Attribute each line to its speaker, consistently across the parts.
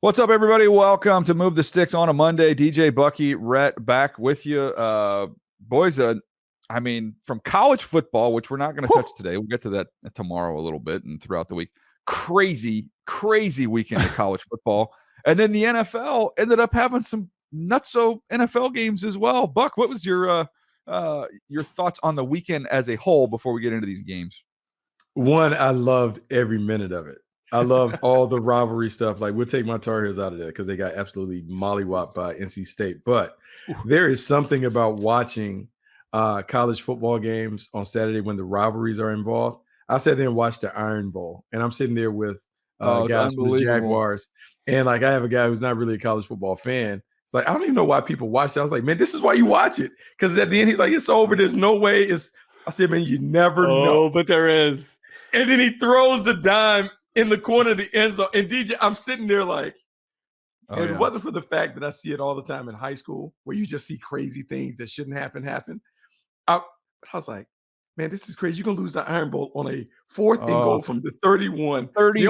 Speaker 1: What's up, everybody? Welcome to Move the Sticks on a Monday. DJ, Bucky, Rhett back with you. Boys, from college football, which we're not going to touch today. We'll get to that tomorrow a little bit and throughout the week. Crazy weekend of college football. And then the NFL ended up having some nutso NFL games as well. Buck, what was your thoughts on the weekend as a whole before we get into these games?
Speaker 2: One, I loved every minute of it. I loved all the rivalry stuff. Like, we'll take my Tar Heels out of there because they got absolutely mollywopped by NC State. But there is something about watching college football games on Saturday when the rivalries are involved. I sat there and watched the Iron Bowl, and I'm sitting there with guys from the Jaguars. And, like, I have a guy who's not really a college football fan. It's like, I don't even know why people watch it. I was like, man, this is why you watch it. Because at the end, he's like, it's over. There's no way. I said, man, you never know.
Speaker 3: Oh, but there is.
Speaker 2: And then he throws the dime in the corner of the end zone. And DJ, I'm sitting there like, it wasn't for the fact that I see it all the time in high school where you just see crazy things that shouldn't happen. I was like, man, this is crazy. You're going to lose the Iron Bowl on a fourth and goal from the 31. The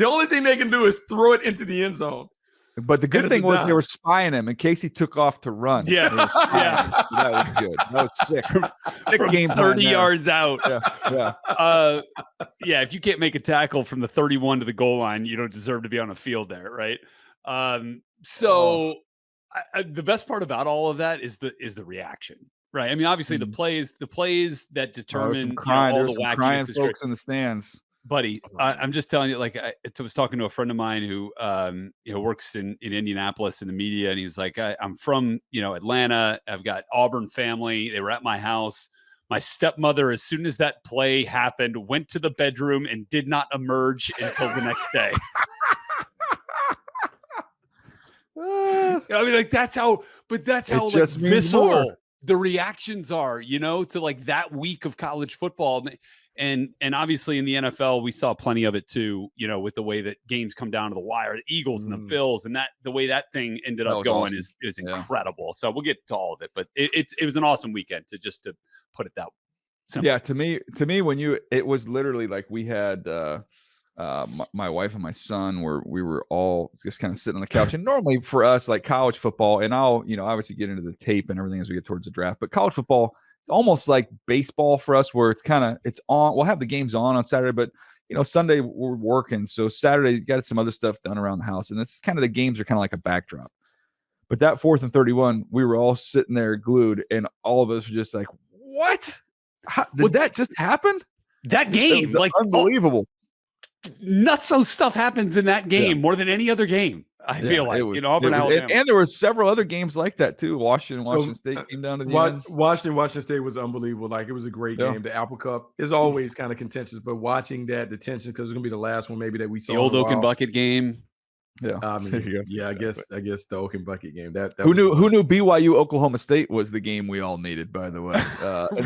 Speaker 2: only thing they can do is throw it into the end zone.
Speaker 1: But the good thing was they were spying him in case he took off to run.
Speaker 3: Yeah.
Speaker 1: That was good. That was sick.
Speaker 3: From game 30 yards out.
Speaker 1: Yeah.
Speaker 3: If you can't make a tackle from the 31 to the goal line, you don't deserve to be on a field there, right? The best part about all of that is the reaction, right? I mean, obviously the plays that determine all the wackiness
Speaker 1: folks in the stands.
Speaker 3: Buddy, I'm just telling you, like, I was talking to a friend of mine who, works in Indianapolis in the media, and he was like, I'm from, Atlanta. I've got Auburn family. They were at my house. My stepmother, as soon as that play happened, went to the bedroom and did not emerge until the next day. I mean, like, that's how like, visceral the reactions are, to like that week of college football. And obviously in the NFL, we saw plenty of it too, with the way that games come down to the wire, the Eagles and the Bills, and the way that thing ended up going awesome. is incredible. So we'll get to all of it, but it was an awesome weekend to put it that simple.
Speaker 1: Yeah. To me, it was literally like we had, my wife and my son we were all just kind of sitting on the couch. And normally for us, like college football, and I'll, obviously get into the tape and everything as we get towards the draft, but college football, it's almost like baseball for us where it's on. We'll have the games on Saturday, but Sunday we're working. So Saturday, you got some other stuff done around the house. And it's kind of the games are kind of like a backdrop. But that 4th and 31, we were all sitting there glued, and all of us were just like, what? Did that just happen?
Speaker 3: That game, like
Speaker 1: unbelievable.
Speaker 3: Nutso stuff happens in that game more than any other game. I feel like Auburn, Alabama,
Speaker 1: and there were several other games like that too. Washington State came down to the end.
Speaker 2: Washington State was unbelievable. Like, it was a great game. The Apple Cup is always kind of contentious, but watching that, the tension, because it's gonna be the last one maybe that we saw.
Speaker 3: The old Oak and Bucket game.
Speaker 2: Yeah, I guess the Oak and Bucket game.
Speaker 1: Who knew BYU Oklahoma State was the game we all needed? By the way,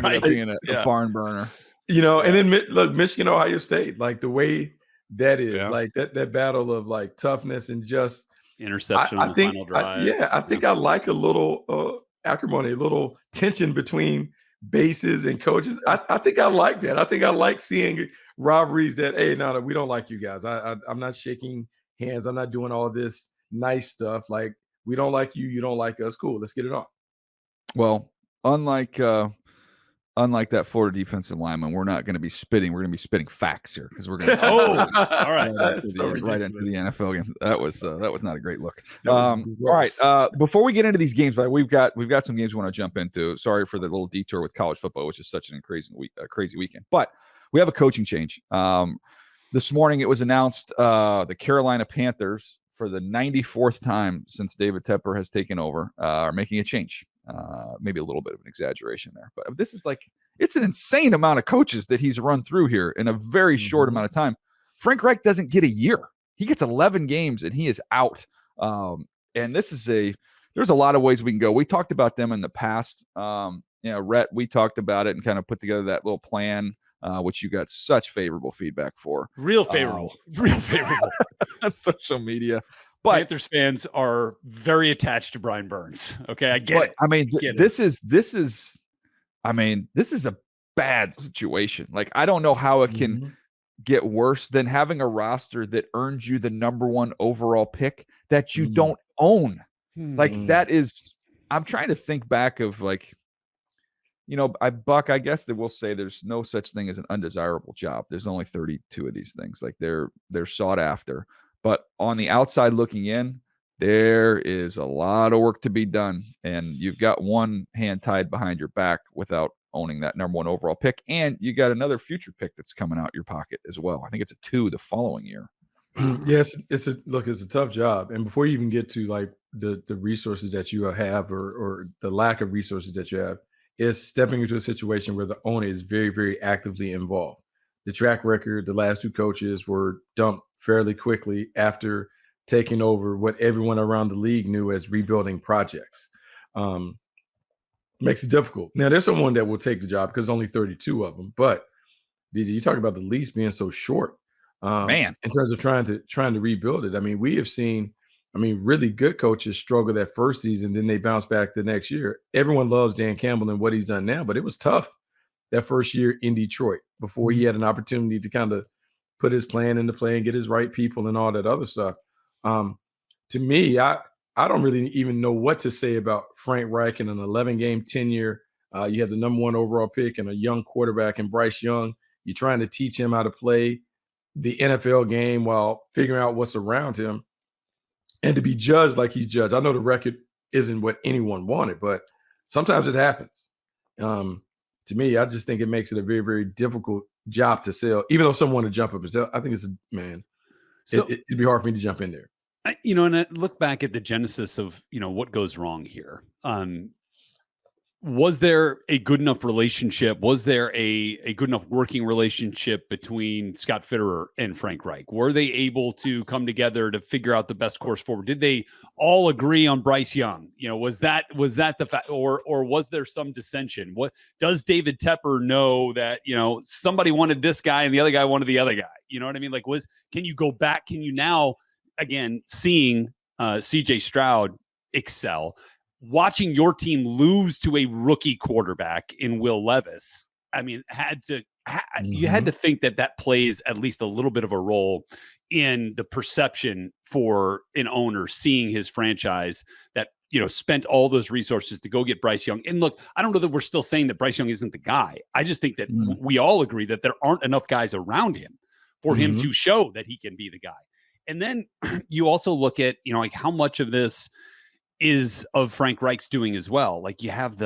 Speaker 1: right. Being a barn burner.
Speaker 2: And then look, Michigan Ohio State, like the way that is, like that battle of like toughness and just
Speaker 3: interception on the final drive.
Speaker 2: I think I like a little acrimony, a little tension between bases and coaches. I think I like that. I think I like seeing rivalries that, hey, no, we don't like you guys. I'm not shaking hands. I'm not doing all this nice stuff. Like, we don't like you. You don't like us. Cool. Let's get it on.
Speaker 1: Well, unlike that Florida defensive lineman, we're not going to be spitting. We're going to be spitting facts here because we're going to.
Speaker 3: All right.
Speaker 1: Right into the NFL game. That was not a great look. All right. Before we get into these games, we've got some games we want to jump into. Sorry for the little detour with college football, which is such an crazy weekend. But we have a coaching change. This morning it was announced the Carolina Panthers, for the 94th time since David Tepper has taken over, are making a change. Maybe a little bit of an exaggeration there, but this is it's an insane amount of coaches that he's run through here in a very short amount of time. Frank Reich doesn't get a year. He gets 11 games and he is out. And there's a lot of ways we can go. We talked about them in the past. Rhett, we talked about it and kind of put together that little plan, which you got such favorable feedback for.
Speaker 3: Real favorable
Speaker 1: on social media.
Speaker 3: But Panthers fans are very attached to Brian Burns. Okay, I get it.
Speaker 1: I mean, this is a bad situation. Like, I don't know how it can get worse than having a roster that earns you the number 1 overall pick that you don't own. Like that is, I'm trying to think back of like, I guess that we'll say there's no such thing as an undesirable job. There's only 32 of these things. Like they're sought after, but on the outside looking in, there is a lot of work to be done. And you've got one hand tied behind your back without owning that number 1 overall pick. And you got another future pick that's coming out your pocket as well. I think it's a 2 the following year.
Speaker 2: Yes, it's a tough job. And before you even get to like the resources that you have or the lack of resources that you have, is stepping into a situation where the owner is very, very actively involved. The track record, the last 2 coaches were dumped fairly quickly after taking over what everyone around the league knew as rebuilding projects. Makes it difficult. Now, there's someone that will take the job because only 32 of them. But DJ, you talk about the lease being so short,
Speaker 1: man,
Speaker 2: in terms of trying to rebuild it. I mean, we have seen, really good coaches struggle that first season, then they bounce back the next year. Everyone loves Dan Campbell and what he's done now, but it was tough that first year in Detroit before he had an opportunity to kind of put his plan into play and get his right people and all that other stuff. To me, I don't really even know what to say about Frank Reich in an 11-game tenure. You have the number 1 overall pick and a young quarterback in Bryce Young. You're trying to teach him how to play the NFL game while figuring out what's around him. And to be judged like he's judged. I know the record isn't what anyone wanted, but sometimes it happens. To me, I just think it makes it a very, very difficult job to sell, even though someone to jump up and sell. I think it'd be hard for me to jump in there.
Speaker 3: And I look back at the genesis of, what goes wrong here. Was there a good enough relationship? Was there a good enough working relationship between Scott Fitterer and Frank Reich? Were they able to come together to figure out the best course forward? Did they all agree on Bryce Young? Was that the fact, or was there some dissension? What does David Tepper know that, somebody wanted this guy and the other guy wanted the other guy? You know what I mean? Like, can you go back? Can you now, again, seeing CJ Stroud excel, watching your team lose to a rookie quarterback in Will Levis, you had to think that plays at least a little bit of a role in the perception for an owner seeing his franchise that, spent all those resources to go get Bryce Young. And look, I don't know that we're still saying that Bryce Young isn't the guy. I just think that we all agree that there aren't enough guys around him for him to show that he can be the guy. And then you also look at, like how much of this is of Frank Reich's doing as well. Like you have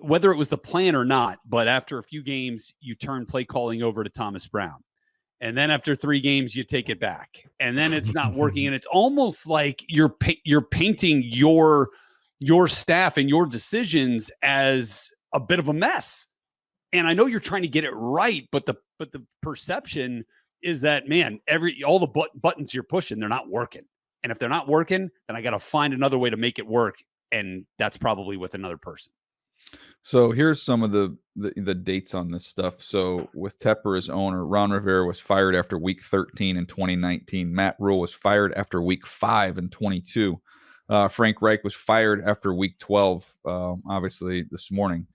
Speaker 3: whether it was the plan or not, but after a few games, you turn play calling over to Thomas Brown. And then after 3 games, you take it back. And then it's not working. And it's almost like you're painting your staff and your decisions as a bit of a mess. And I know you're trying to get it right, but the perception is that, man, all the buttons you're pushing, they're not working. And if they're not working, then I got to find another way to make it work. And that's probably with another person.
Speaker 1: So here's some of the dates on this stuff. So with Tepper as owner, Ron Rivera was fired after week 13 in 2019. Matt Rule was fired after week 5 in 22. Frank Reich was fired after week 12, obviously this morning.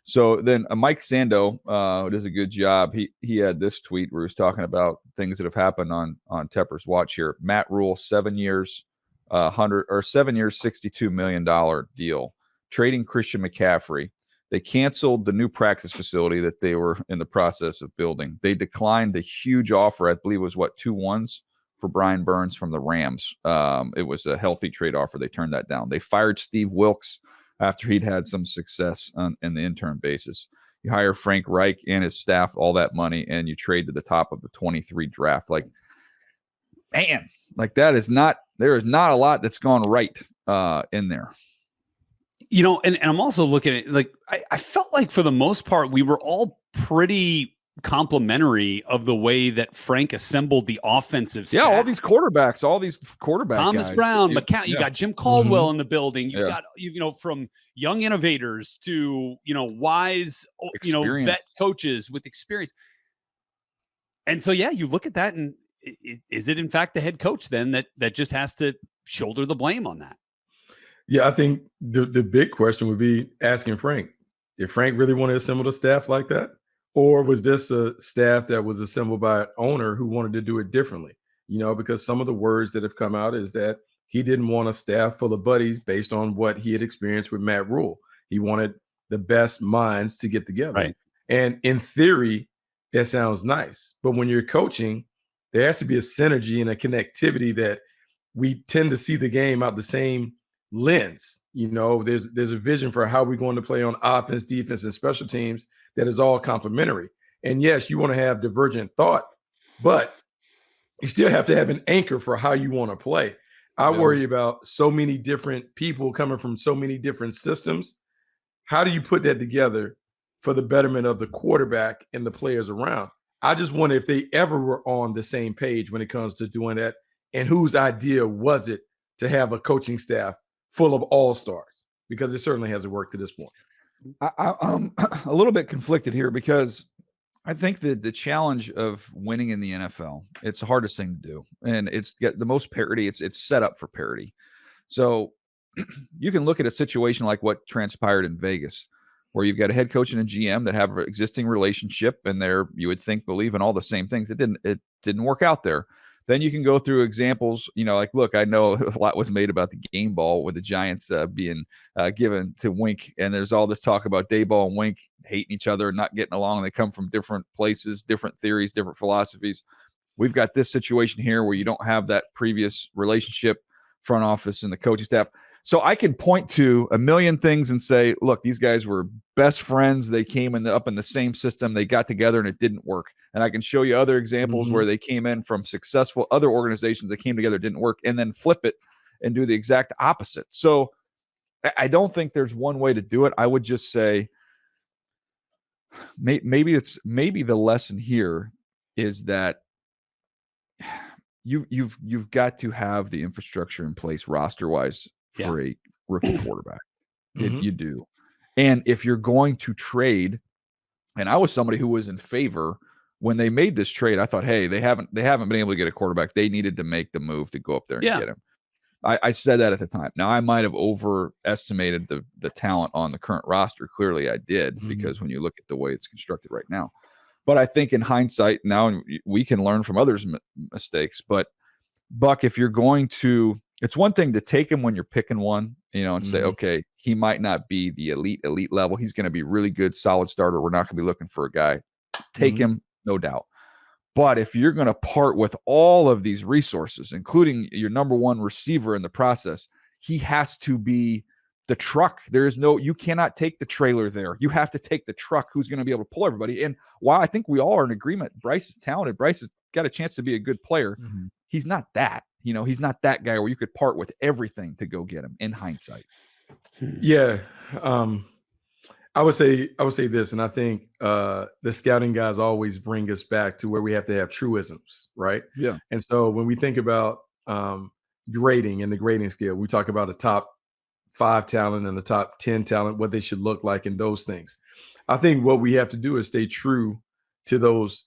Speaker 1: So then Mike Sando, who does a good job, he had this tweet where he was talking about things that have happened on Tepper's watch here. Matt Rule, 7 years, $62 million deal. Trading Christian McCaffrey. They canceled the new practice facility that they were in the process of building. They declined the huge offer, I believe it was 2 1s for Brian Burns from the Rams. It was a healthy trade offer. They turned that down. They fired Steve Wilkes after he'd had some success in the intern basis. You hire Frank Reich and his staff, all that money, and you trade to the top of the 23 draft. Like, man, like there is not a lot that's gone right in there.
Speaker 3: And I'm also looking at like, I felt like for the most part, we were all pretty complimentary of the way that Frank assembled the offensive staff.
Speaker 1: Yeah, all these quarterbacks
Speaker 3: Thomas
Speaker 1: guys.
Speaker 3: Brown, McCown, you got Jim Caldwell in the building. You got, from young innovators to, wise, vet coaches with experience. And so, yeah, you look at that and is it in fact the head coach then that just has to shoulder the blame on that?
Speaker 2: Yeah, I think the big question would be asking Frank, did Frank really want to assemble the staff like that? Or was this a staff that was assembled by an owner who wanted to do it differently? Because some of the words that have come out is that he didn't want a staff full of buddies based on what he had experienced with Matt Rule. He wanted the best minds to get together.
Speaker 3: Right.
Speaker 2: And in theory, that sounds nice. But when you're coaching, there has to be a synergy and a connectivity that we tend to see the game out the same lens. There's a vision for how we're going to play on offense, defense, and special teams that is all complementary. And yes, you want to have divergent thought, but you still have to have an anchor for how you want to play. I worry about so many different people coming from so many different systems. How do you put that together for the betterment of the quarterback and the players around? I just wonder if they ever were on the same page when it comes to doing that, and whose idea was it to have a coaching staff full of all-stars, because it certainly hasn't worked to this point.
Speaker 1: I'm a little bit conflicted here because I think that the challenge of winning in the NFL, it's the hardest thing to do, and it's got the most parity. It's set up for parity. So you can look at a situation like what transpired in Vegas, where you've got a head coach and a GM that have an existing relationship, and you would think, believe in all the same things. It didn't work out there. Then you can go through examples, like, look, I know a lot was made about the game ball with the Giants being given to Wink. And there's all this talk about Dayball and Wink hating each other and not getting along. They come from different places, different theories, different philosophies. We've got this situation here where you don't have that previous relationship, front office and the coaching staff. So I can point to a million things and say, look, these guys were best friends. They came up in the same system. They got together and it didn't work. And I can show you other examples where they came in from successful other organizations that came together, didn't work, and then flip it and do the exact opposite. So I don't think there's one way to do it. I would just say maybe the lesson here is that you've got to have the infrastructure in place roster-wise for a rookie quarterback. You do. And if you're going to trade, and I was somebody who was in favor when they made this trade, I thought, hey, they haven't been able to get a quarterback. They needed to make the move to go up there and get him. I said that at the time. Now, I might have overestimated the talent on the current roster. Clearly, I did, because when you look at the way it's constructed right now. But I think in hindsight, now we can learn from others' mistakes. But, Buck, if you're going to – it's one thing to take him when you're picking one, and say, okay, he might not be the elite level. He's going to be really good, solid starter. We're not going to be looking for a guy. Take him, no doubt. But if you're going to part with all of these resources, including your number one receiver in the process, he has to be the truck. You cannot take the trailer there. You have to take the truck who's going to be able to pull everybody. And while I think we all are in agreement, Bryce is talented. Bryce has got a chance to be a good player. He's not that. He's not that guy where you could part with everything to go get him in hindsight.
Speaker 2: Yeah. I would say this, and I think the scouting guys always bring us back to where we have to have truisms, right?
Speaker 1: Yeah.
Speaker 2: And so when we think about grading and the grading scale, we talk about a top 5 talent and the top 10 talent, what they should look like and those things. I think what we have to do is stay true to those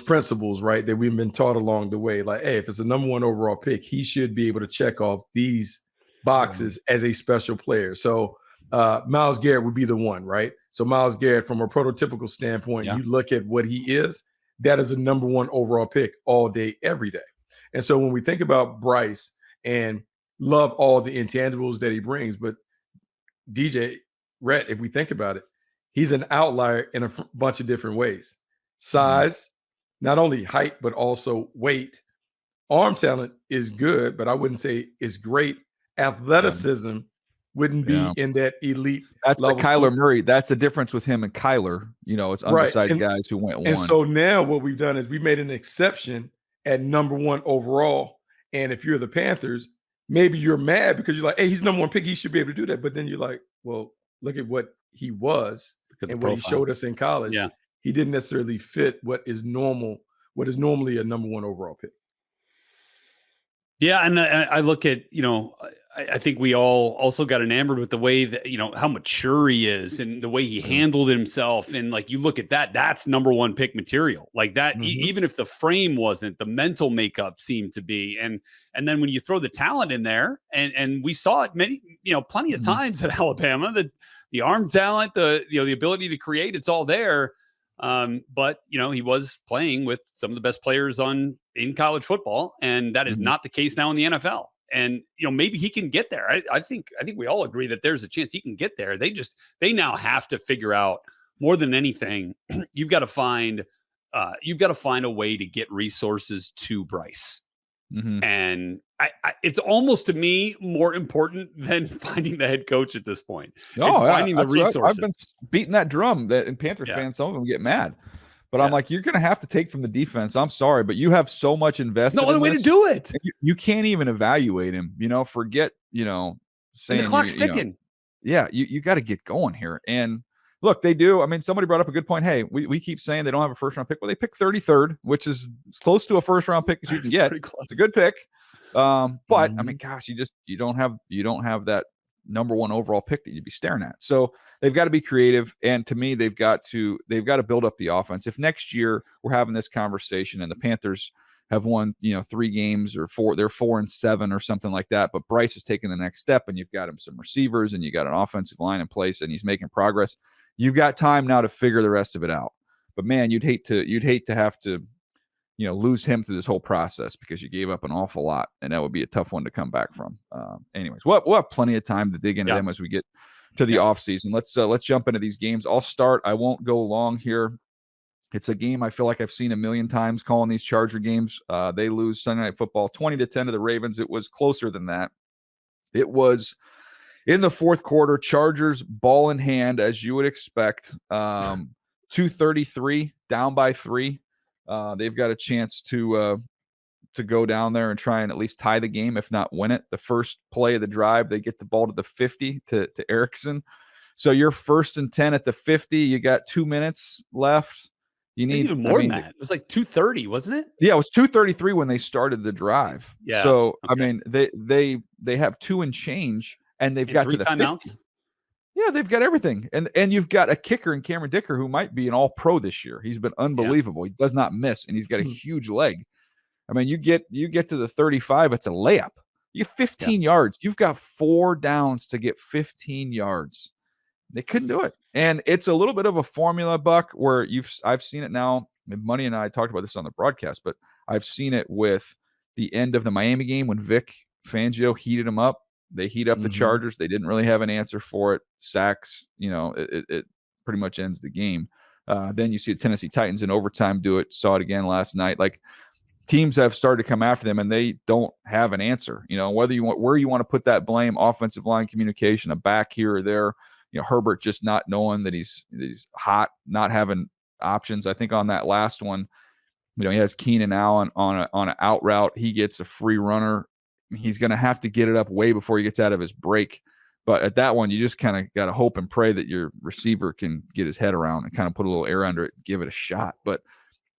Speaker 2: principles, right, that we've been taught along the way. Like, hey, if it's a number 1 overall pick, he should be able to check off these boxes as a special player. So Myles Garrett would be the one, right? So Myles Garrett, from a prototypical standpoint, you look at what he is, that is a number 1 overall pick all day, every day. And so when we think about Bryce, and love all the intangibles that he brings, but DJ, Rhett, if we think about it, he's an outlier in a bunch of different ways. Size, not only height, but also weight. Arm talent is good, but I wouldn't say it's great. Athleticism wouldn't be in that elite.
Speaker 1: That's the Kyler Murray. That's the difference with him and Kyler. It's undersized guys who went 1.
Speaker 2: And so now what we've done is we made an exception at number 1 overall. And if you're the Panthers, maybe you're mad because you're like, hey, he's number 1 pick. He should be able to do that. But then you're like, well, look at what he was and what he showed us in college.
Speaker 3: Yeah.
Speaker 2: He didn't necessarily fit what is normally a number 1 overall pick.
Speaker 3: Yeah, and I look at, I think we all also got enamored with the way that, how mature he is and the way he handled himself. And like, you look at that's number 1 pick material like that. Even if the frame wasn't, the mental makeup seemed to be. And then when you throw the talent in there, and we saw it plenty of times at Alabama, the arm talent, the ability to create, it's all there. But he was playing with some of the best players in college football, and that is not the case now in the NFL. And maybe he can get there. I think we all agree that there's a chance he can get there. They now have to figure out, more than anything, you've got to find a way to get resources to Bryce. And it's almost, to me, more important than finding the head coach at this point. It's finding the resources.
Speaker 1: I've been beating that drum that, and Panthers fans, some of them get mad. But I'm like, you're going to have to take from the defense. I'm sorry, but you have so much invested.
Speaker 3: No other way to do it.
Speaker 1: You can't even evaluate him. Forget, saying
Speaker 3: the clock's ticking.
Speaker 1: You got to get going here. And look, they do. I mean, somebody brought up a good point. Hey, we keep saying they don't have a first round pick. Well, they picked 33rd, which is as close to a first round pick as you can get. It's a good pick. But I mean, gosh, you don't have that number one overall pick that you'd be staring at. So they've got to be creative. And to me, they've got to build up the offense. If next year we're having this conversation and the Panthers have won, 3 games or 4, they're 4-7 or something like that, but Bryce is taking the next step and you've got him some receivers and you got an offensive line in place and he's making progress. You've got time now to figure the rest of it out. But man, you'd hate to have to, lose him through this whole process because you gave up an awful lot, and that would be a tough one to come back from. Anyways, we'll have plenty of time to dig into them as we get to the offseason. Let's jump into these games. I'll start. I won't go long here. It's a game I feel like I've seen a million times calling these Charger games. They lose Sunday Night Football 20-10 to the Ravens. It was closer than that. It was in the fourth quarter, Chargers ball in hand, as you would expect. 2:33, down by 3. They've got a chance to go down there and try and at least tie the game, if not win it. The first play of the drive, they get the ball to the 50 to Erickson. So you're 1st and 10 at the 50. You got 2 minutes left. You need
Speaker 3: even more than that. It was like 2:30, wasn't it?
Speaker 1: Yeah, it was 2:33 when they started the drive.
Speaker 3: Yeah.
Speaker 1: So I mean, they have 2 and change, and they've got
Speaker 3: 3
Speaker 1: to the
Speaker 3: timeouts.
Speaker 1: 50. Yeah, they've got everything. And you've got a kicker in Cameron Dicker who might be an all-pro this year. He's been unbelievable. He does not miss, and he's got a huge leg. I mean, you get to the 35, it's a layup. You get 15 yards. You've got 4 downs to get 15 yards. They couldn't do it. And it's a little bit of a formula, Buck, where I've seen it now. Money and I talked about this on the broadcast, but I've seen it with the end of the Miami game when Vic Fangio heated him up. They heat up the Chargers. They didn't really have an answer for it. Sacks, it pretty much ends the game. Then you see the Tennessee Titans in overtime do it. Saw it again last night. Like, teams have started to come after them, and they don't have an answer. Where you want to put that blame, offensive line communication, a back here or there. Herbert just not knowing that he's hot, not having options. I think on that last one, he has Keenan Allen on an out route. He gets a free runner. He's going to have to get it up way before he gets out of his break. But at that one, you just kind of got to hope and pray that your receiver can get his head around and kind of put a little air under it, give it a shot. But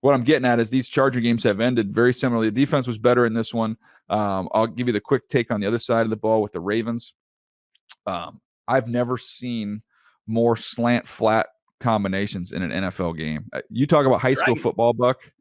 Speaker 1: what I'm getting at is these Charger games have ended very similarly. The defense was better in this one. I'll give you the quick take on the other side of the ball with the Ravens. I've never seen more slant flat combinations in an NFL game. You talk about high school football, Buck.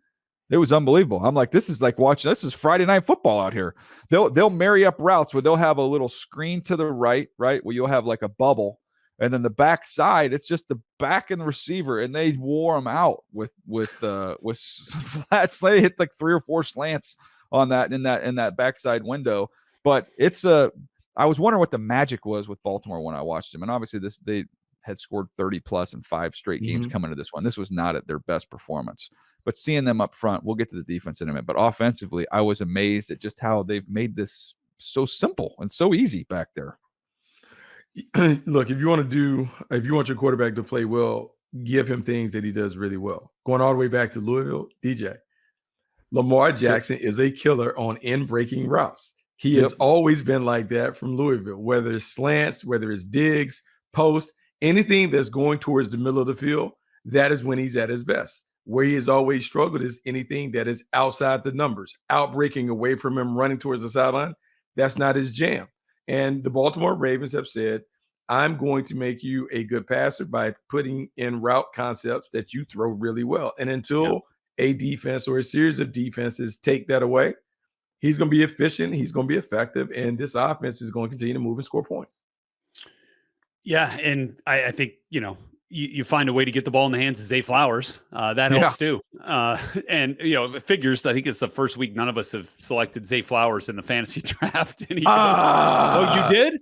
Speaker 1: It was unbelievable. I'm like, this is like watching. This is Friday night football out here. They'll marry up routes where they'll have a little screen to the right, where you'll have like a bubble, and then the back side, it's just the back and the receiver, and they wore them out with flats. They hit like 3 or 4 slants on that in that backside window. But I was wondering what the magic was with Baltimore when I watched them, and obviously they had scored 30 plus in 5 straight games coming to this one. This was not at their best performance. But seeing them up front, we'll get to the defense in a minute. But offensively, I was amazed at just how they've made this so simple and so easy back there.
Speaker 2: Look, if you want your quarterback to play well, give him things that he does really well. Going all the way back to Louisville, DJ, Lamar Jackson is a killer on in-breaking routes. He has always been like that from Louisville, whether it's slants, whether it's digs, post, anything that's going towards the middle of the field, that is when he's at his best. Where he has always struggled is anything that is outside the numbers, outbreaking away from him, running towards the sideline. That's not his jam. And the Baltimore Ravens have said, I'm going to make you a good passer by putting in route concepts that you throw really well. And until a defense or a series of defenses take that away, he's going to be efficient. He's going to be effective. And this offense is going to continue to move and score points.
Speaker 3: Yeah. And I think, you find a way to get the ball in the hands of Zay Flowers. That helps too. And it figures, I think it's the first week none of us have selected Zay Flowers in the fantasy draft. And he goes, "Oh, you did?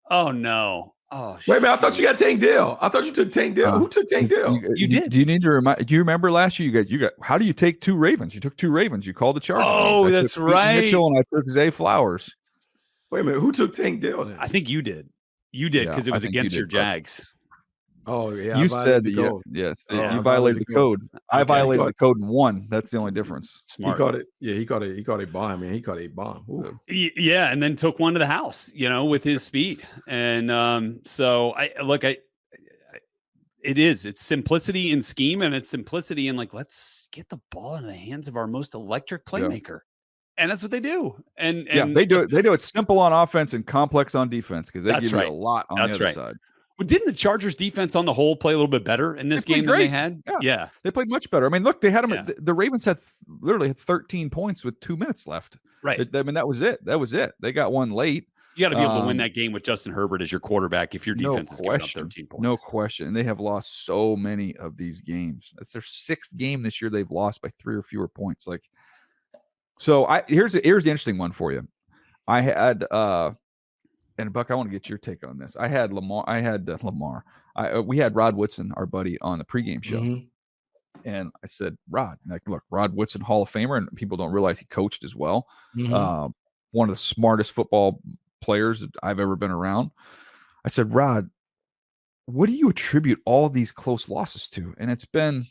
Speaker 3: Oh no. Oh,
Speaker 2: wait a minute. I thought you got Tank Dell. I thought you took Tank Dell. Who took Tank Dell?
Speaker 3: You did.
Speaker 1: Do you need to remind? Do you remember last year? You got. How do you take 2 Ravens? You took 2 Ravens. You called the Chargers.
Speaker 3: Oh, that's right.
Speaker 1: Mitchell and I took Zay Flowers.
Speaker 2: Wait a minute. Who took Tank Dell then?
Speaker 3: I think you did. You did because it was against your Jags.
Speaker 2: Oh yeah.
Speaker 1: You said that. Yes. You violated the code. I violated the code and won. That's the only difference.
Speaker 3: Smart.
Speaker 2: He caught it. Yeah. He caught a bomb. Man, he caught a bomb. Ooh.
Speaker 3: Yeah, and then took one to the house. With his speed. And so it's simplicity in scheme, and it's simplicity in let's get the ball in the hands of our most electric playmaker. And that's what they do. And
Speaker 1: they do it. They do it simple on offense and complex on defense because they give you a lot on the other side.
Speaker 3: Well, didn't the Chargers defense on the whole play a little bit better in this game than they had? Yeah.
Speaker 1: They played much better. I mean, look, they had them. Yeah. The Ravens had literally 13 points with 2 minutes left.
Speaker 3: Right.
Speaker 1: I mean, that was it. They got one late.
Speaker 3: You got to be able to win that game with Justin Herbert as your quarterback if your defense is giving up 13 points.
Speaker 1: No question. And they have lost so many of these games. It's their 6th game this year they've lost by 3 or fewer points. So here's the interesting one for you. I had and Buck, I want to get your take on this. I had Lamar. We had Rod Woodson, our buddy, on the pregame show. Mm-hmm. And I said, Rod, look, Rod Woodson, Hall of Famer, and people don't realize he coached as well. Mm-hmm. One of the smartest football players that I've ever been around. I said, Rod, what do you attribute all these close losses to? And it's been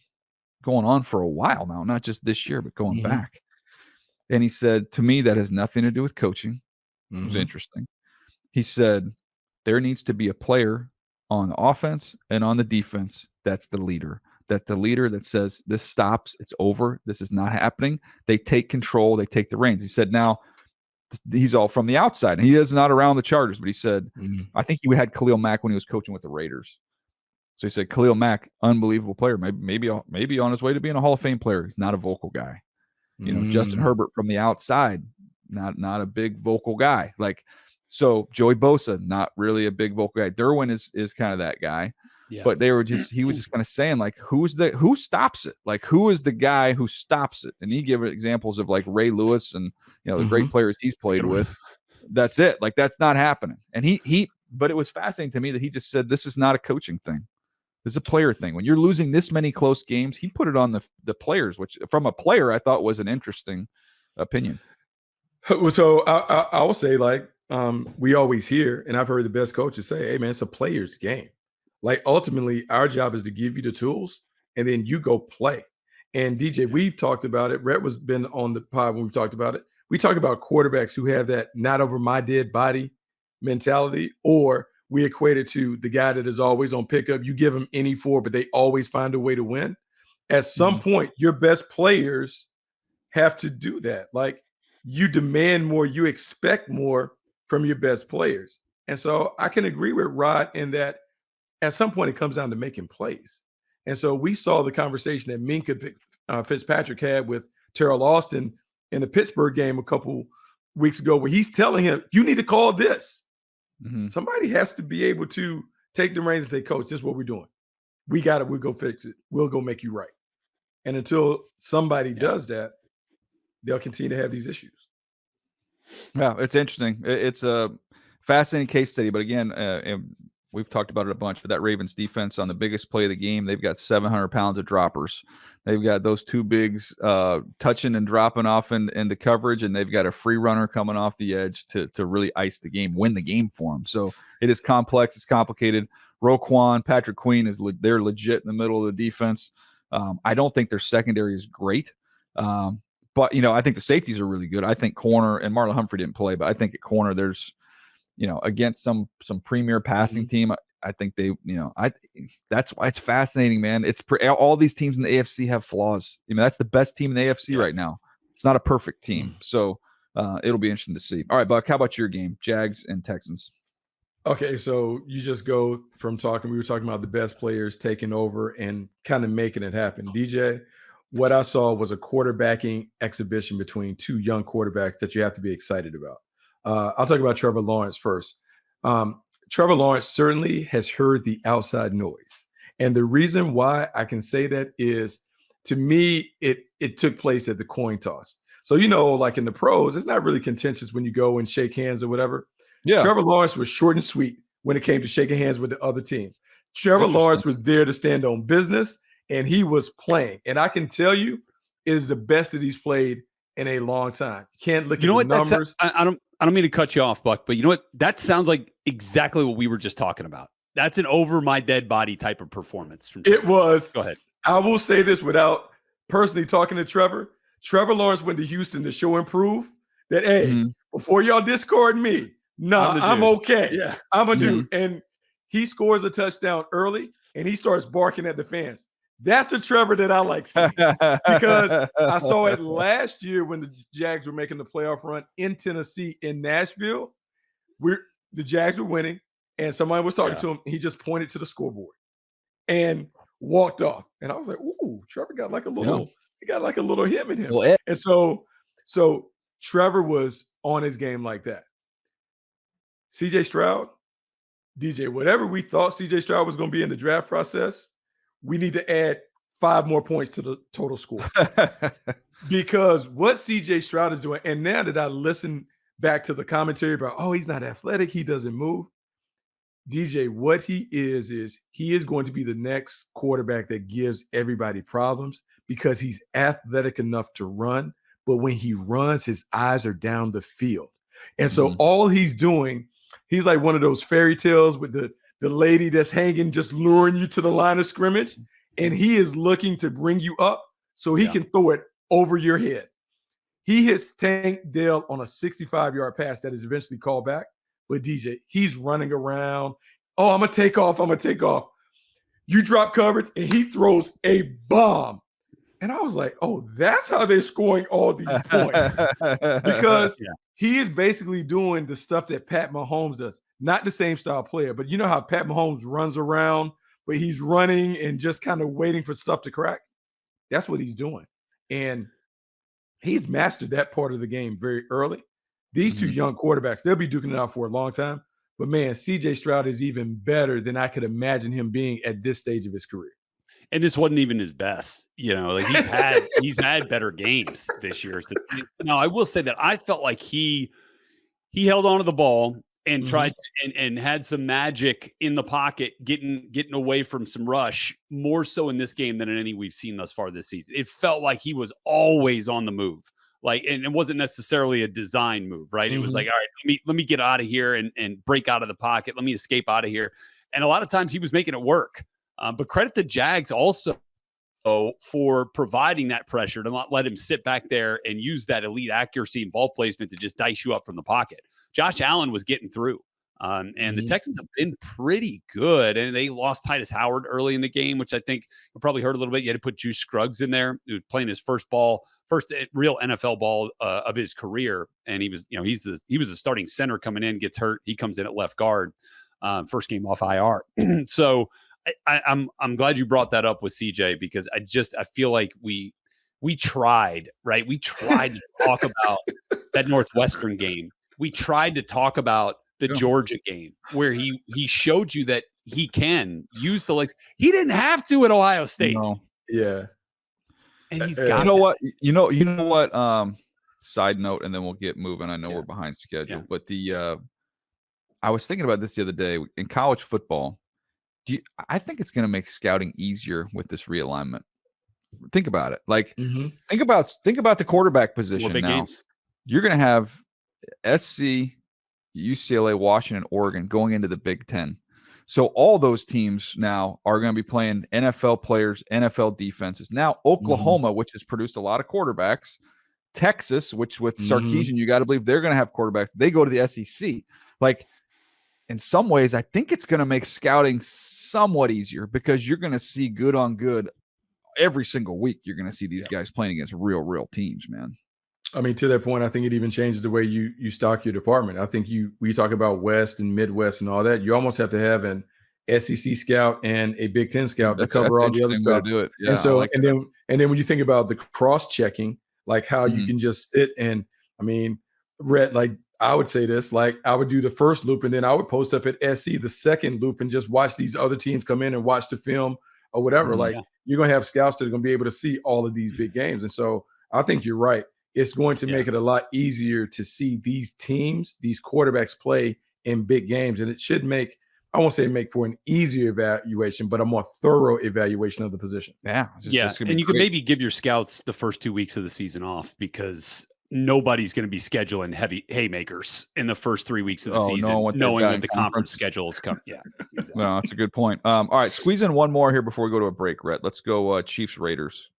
Speaker 1: going on for a while now, not just this year, but going back. And he said, to me, that has nothing to do with coaching. It was interesting. He said, there needs to be a player on the offense and on the defense that's the leader. That the leader that says, this stops, it's over, this is not happening. They take control, they take the reins. He said, now, he's all from the outside. And he is not around the Chargers, but he said, I think he had Khalil Mack when he was coaching with the Raiders. So he said, Khalil Mack, unbelievable player, maybe on his way to being a Hall of Fame player. He's not a vocal guy. Justin Herbert from the outside, not a big vocal guy. So Joey Bosa, not really a big vocal guy. Derwin is kind of that guy. Yeah. But he was just kind of saying, who stops it? Who is the guy who stops it? And he gave examples of Ray Lewis and the great players he's played with. That's it. That's not happening. And but it was fascinating to me that he just said, this is not a coaching thing. This is a player thing. When you're losing this many close games, he put it on the players, which from a player I thought was an interesting opinion.
Speaker 2: So I will say, we always hear, and I've heard the best coaches say, hey man, it's a player's game. Ultimately, our job is to give you the tools and then you go play. And DJ, we've talked about it. Rhett was been on the pod when we've talked about it. We talk about quarterbacks who have that not over my dead body mentality, or we equate it to the guy that is always on pickup. You give them any 4, but they always find a way to win. At some point, your best players have to do that. You demand more, you expect more from your best players. And so I can agree with Rod in that at some point it comes down to making plays. And so we saw the conversation that Minkah Fitzpatrick had with Terrell Austin in the Pittsburgh game a couple weeks ago, where he's telling him, you need to call this. Somebody has to be able to take the reins and say, coach, this is what we're doing. We got it. We'll go fix it. We'll go make you right. And until somebody does that, they'll continue to have these issues.
Speaker 1: Yeah, it's interesting. It's a fascinating case study. But again, and we've talked about it a bunch, but that Ravens defense on the biggest play of the game, they've got 700 pounds of droppers. They've got those 2 bigs touching and dropping off into coverage, and they've got a free runner coming off the edge to really ice the game, win the game for them. So it is complex. It's complicated. Roquan, Patrick Queen, they're legit in the middle of the defense. I don't think their secondary is great. But, I think the safeties are really good. I think corner, and Marlon Humphrey didn't play, but I think at corner there's, against some premier passing team, I think they, that's why it's fascinating, man. All these teams in the AFC have flaws. That's the best team in the AFC right now. It's not a perfect team. So it'll be interesting to see. All right, Buck, how about your game? Jags and Texans.
Speaker 2: Okay, so you just go from we were talking about the best players taking over and kind of making it happen. DJ, what I saw was a quarterbacking exhibition between 2 young quarterbacks that you have to be excited about. I'll talk about Trevor Lawrence first. Trevor Lawrence certainly has heard the outside noise. And the reason why I can say that is, to me, it took place at the coin toss. So, like in the pros, it's not really contentious when you go and shake hands or whatever.
Speaker 1: Yeah.
Speaker 2: Trevor Lawrence was short and sweet when it came to shaking hands with the other team. Trevor Lawrence was there to stand on business, and he was playing. And I can tell you, it is the best that he's played in a long time. You can't look at the numbers.
Speaker 3: I don't mean to cut you off, Buck, but you know what? That sounds like exactly what we were just talking about. That's an over my dead body type of performance from Trevor.
Speaker 2: It was.
Speaker 3: Go ahead.
Speaker 2: I will say this without personally talking to Trevor. Trevor Lawrence went to Houston to show and prove that, hey, before y'all discard me, I'm okay.
Speaker 3: Yeah.
Speaker 2: I'm a dude. And he scores a touchdown early, and he starts barking at the fans. That's the Trevor that I like seeing, because I saw it last year when the Jags were making the playoff run in Tennessee, in Nashville. The Jags were winning, and somebody was talking to him. He just pointed to the scoreboard and walked off. And I was like, ooh, Trevor got like a little, he got like a little him in him. And so Trevor was on his game like that. CJ Stroud, DJ, whatever we thought CJ Stroud was going to be in the draft process, we need to add 5 more points to the total score. Because what CJ Stroud is doing, and now that I listen back to the commentary about, oh, he's not athletic, he doesn't move. DJ, what he is he is going to be the next quarterback that gives everybody problems, because he's athletic enough to run, but when he runs, his eyes are down the field. And so all he's doing, he's like one of those fairy tales with the lady that's hanging, just luring you to the line of scrimmage, and he is looking to bring you up so he can throw it over your head. He hits Tank Dell on a 65-yard pass that is eventually called back. But DJ, he's running around. Oh, I'm going to take off. You drop coverage, and he throws a bomb. And I was like, oh, that's how they're scoring all these points. Because he is basically doing the stuff that Pat Mahomes does. Not the same style player, but you know how Pat Mahomes runs around, but he's running and just kind of waiting for stuff to crack? That's what he's doing. And he's mastered that part of the game very early. These two young quarterbacks, they'll be duking it out for a long time. But, man, CJ Stroud is even better than I could imagine him being at this stage of his career.
Speaker 3: And this wasn't even his best. Like he's had better games this year. So, now, I will say that I felt like he held on to the ball and tried to, and had some magic in the pocket, getting away from some rush, more so in this game than in any we've seen thus far this season. It felt like he was always on the move. And it wasn't necessarily a design move, right? It was like, all right, let me get out of here and break out of the pocket. Let me escape out of here. And a lot of times he was making it work. But credit the Jags also for providing that pressure to not let him sit back there and use that elite accuracy and ball placement to just dice you up from the pocket. Josh Allen was getting through. And the Texans have been pretty good. And they lost Titus Howard early in the game, which I think you probably heard a little bit. You had to put Juice Scruggs in there, who was playing his first real NFL ball of his career. And he was, he was a starting center coming in, gets hurt. He comes in at left guard, first game off IR. So I'm glad you brought that up with CJ, because I feel like we tried, right? We tried to talk about that Northwestern game. We tried to talk about the Georgia game, where he showed you that he can use the legs. He didn't have to at Ohio State.
Speaker 1: No.
Speaker 2: Yeah.
Speaker 3: And he's got
Speaker 1: you know what? Side note, and then we'll get moving. I know we're behind schedule, but I was thinking about this the other day in college football. I think it's going to make scouting easier with this realignment. Think about it. Think about the quarterback position now.
Speaker 3: Games.
Speaker 1: You're going to have SC, UCLA, Washington, Oregon going into the Big Ten. So all those teams now are going to be playing NFL players, NFL defenses. Now Oklahoma, which has produced a lot of quarterbacks, Texas, which with Sarkisian, you got to believe they're going to have quarterbacks. They go to the SEC. In some ways, I think it's going to make scouting somewhat easier, because you're going to see good on good every single week. You're going to see these guys playing against real teams, man.
Speaker 2: I mean, to that point, I think it even changes the way you stock your department. I think we talk about West and Midwest and all that. You almost have to have an SEC scout and a Big Ten scout to cover all the other stuff.
Speaker 1: Do it. Yeah,
Speaker 2: and so, and then when you think about the cross checking, like how you can just sit and, I mean, Red, I would say this, like I would do the first loop and then I would post up at SC the second loop and just watch these other teams come in and watch the film or whatever. Like you're going to have scouts that are going to be able to see all of these big games. And so I think you're right. It's going to make it a lot easier to see these teams, these quarterbacks play in big games. And it should make, I won't say make for an easier evaluation, but a more thorough evaluation of the position.
Speaker 1: Yeah.
Speaker 3: And you could maybe give your scouts the first 2 weeks of the season off because nobody's going to be scheduling heavy haymakers in the first 3 weeks of the season, knowing what the conference schedule is coming. Yeah. Exactly.
Speaker 1: No, that's a good point. All right. Squeeze in one more here before we go to a break, Rhett. Let's go Chiefs Raiders.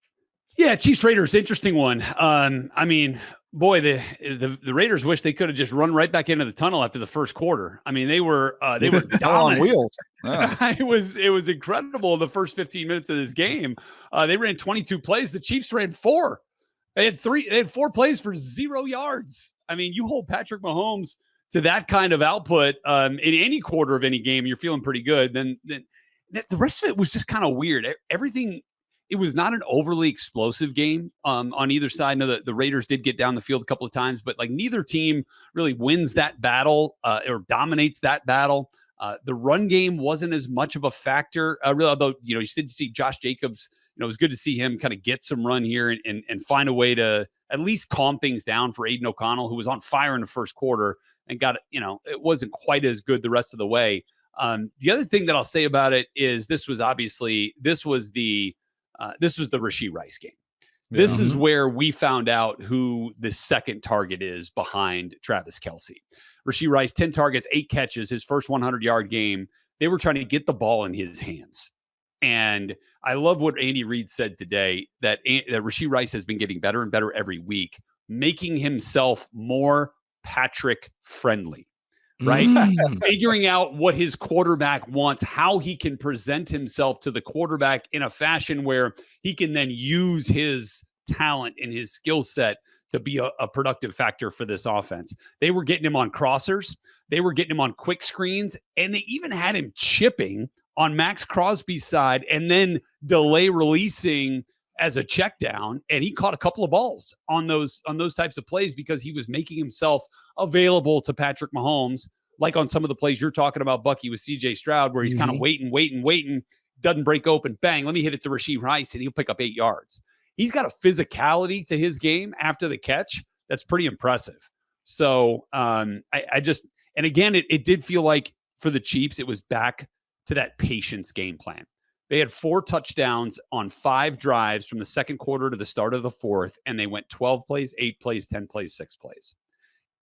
Speaker 3: Yeah. Chiefs Raiders. Interesting one. I mean, boy, the Raiders wish they could have just run right back into the tunnel after the first quarter. I mean, they were dominant.
Speaker 1: On wheels. Yeah.
Speaker 3: It was incredible. The first 15 minutes of this game, they ran 22 plays. The Chiefs ran 4. They had 4 plays for 0 yards. I mean, you hold Patrick Mahomes to that kind of output in any quarter of any game, you're feeling pretty good. Then the rest of it was just kind of weird. Everything. It was not an overly explosive game on either side. No, the Raiders did get down the field a couple of times, but like neither team really wins that battle or dominates that battle. The run game wasn't as much of a factor. Really, although you did see Josh Jacobs. It was good to see him kind of get some run here and find a way to at least calm things down for Aiden O'Connell, who was on fire in the first quarter and got it wasn't quite as good the rest of the way. The other thing that I'll say about it is this was the Rashee Rice game. This is where we found out who the second target is behind Travis Kelce. Rashee Rice, 10 targets, 8 catches, his first 100-yard game. They were trying to get the ball in his hands. And I love what Andy Reid said today, that Rashee Rice has been getting better and better every week, making himself more Patrick-friendly. Right? Figuring out what his quarterback wants, how he can present himself to the quarterback in a fashion where he can then use his talent and his skill set to be a productive factor for this offense. They were getting him on crossers. They were getting him on quick screens, and they even had him chipping on Max Crosby's side and then delay releasing as a check down, and he caught a couple of balls on those types of plays because he was making himself available to Patrick Mahomes, like on some of the plays you're talking about, Bucky, with CJ Stroud, where he's kind of waiting, doesn't break open, bang, let me hit it to Rashee Rice, and he'll pick up 8 yards. He's got a physicality to his game after the catch that's pretty impressive. So and again, it did feel like for the Chiefs, it was back to that patience game plan. They had 4 touchdowns on 5 drives from the second quarter to the start of the fourth, and they went 12 plays, 8 plays, 10 plays, 6 plays.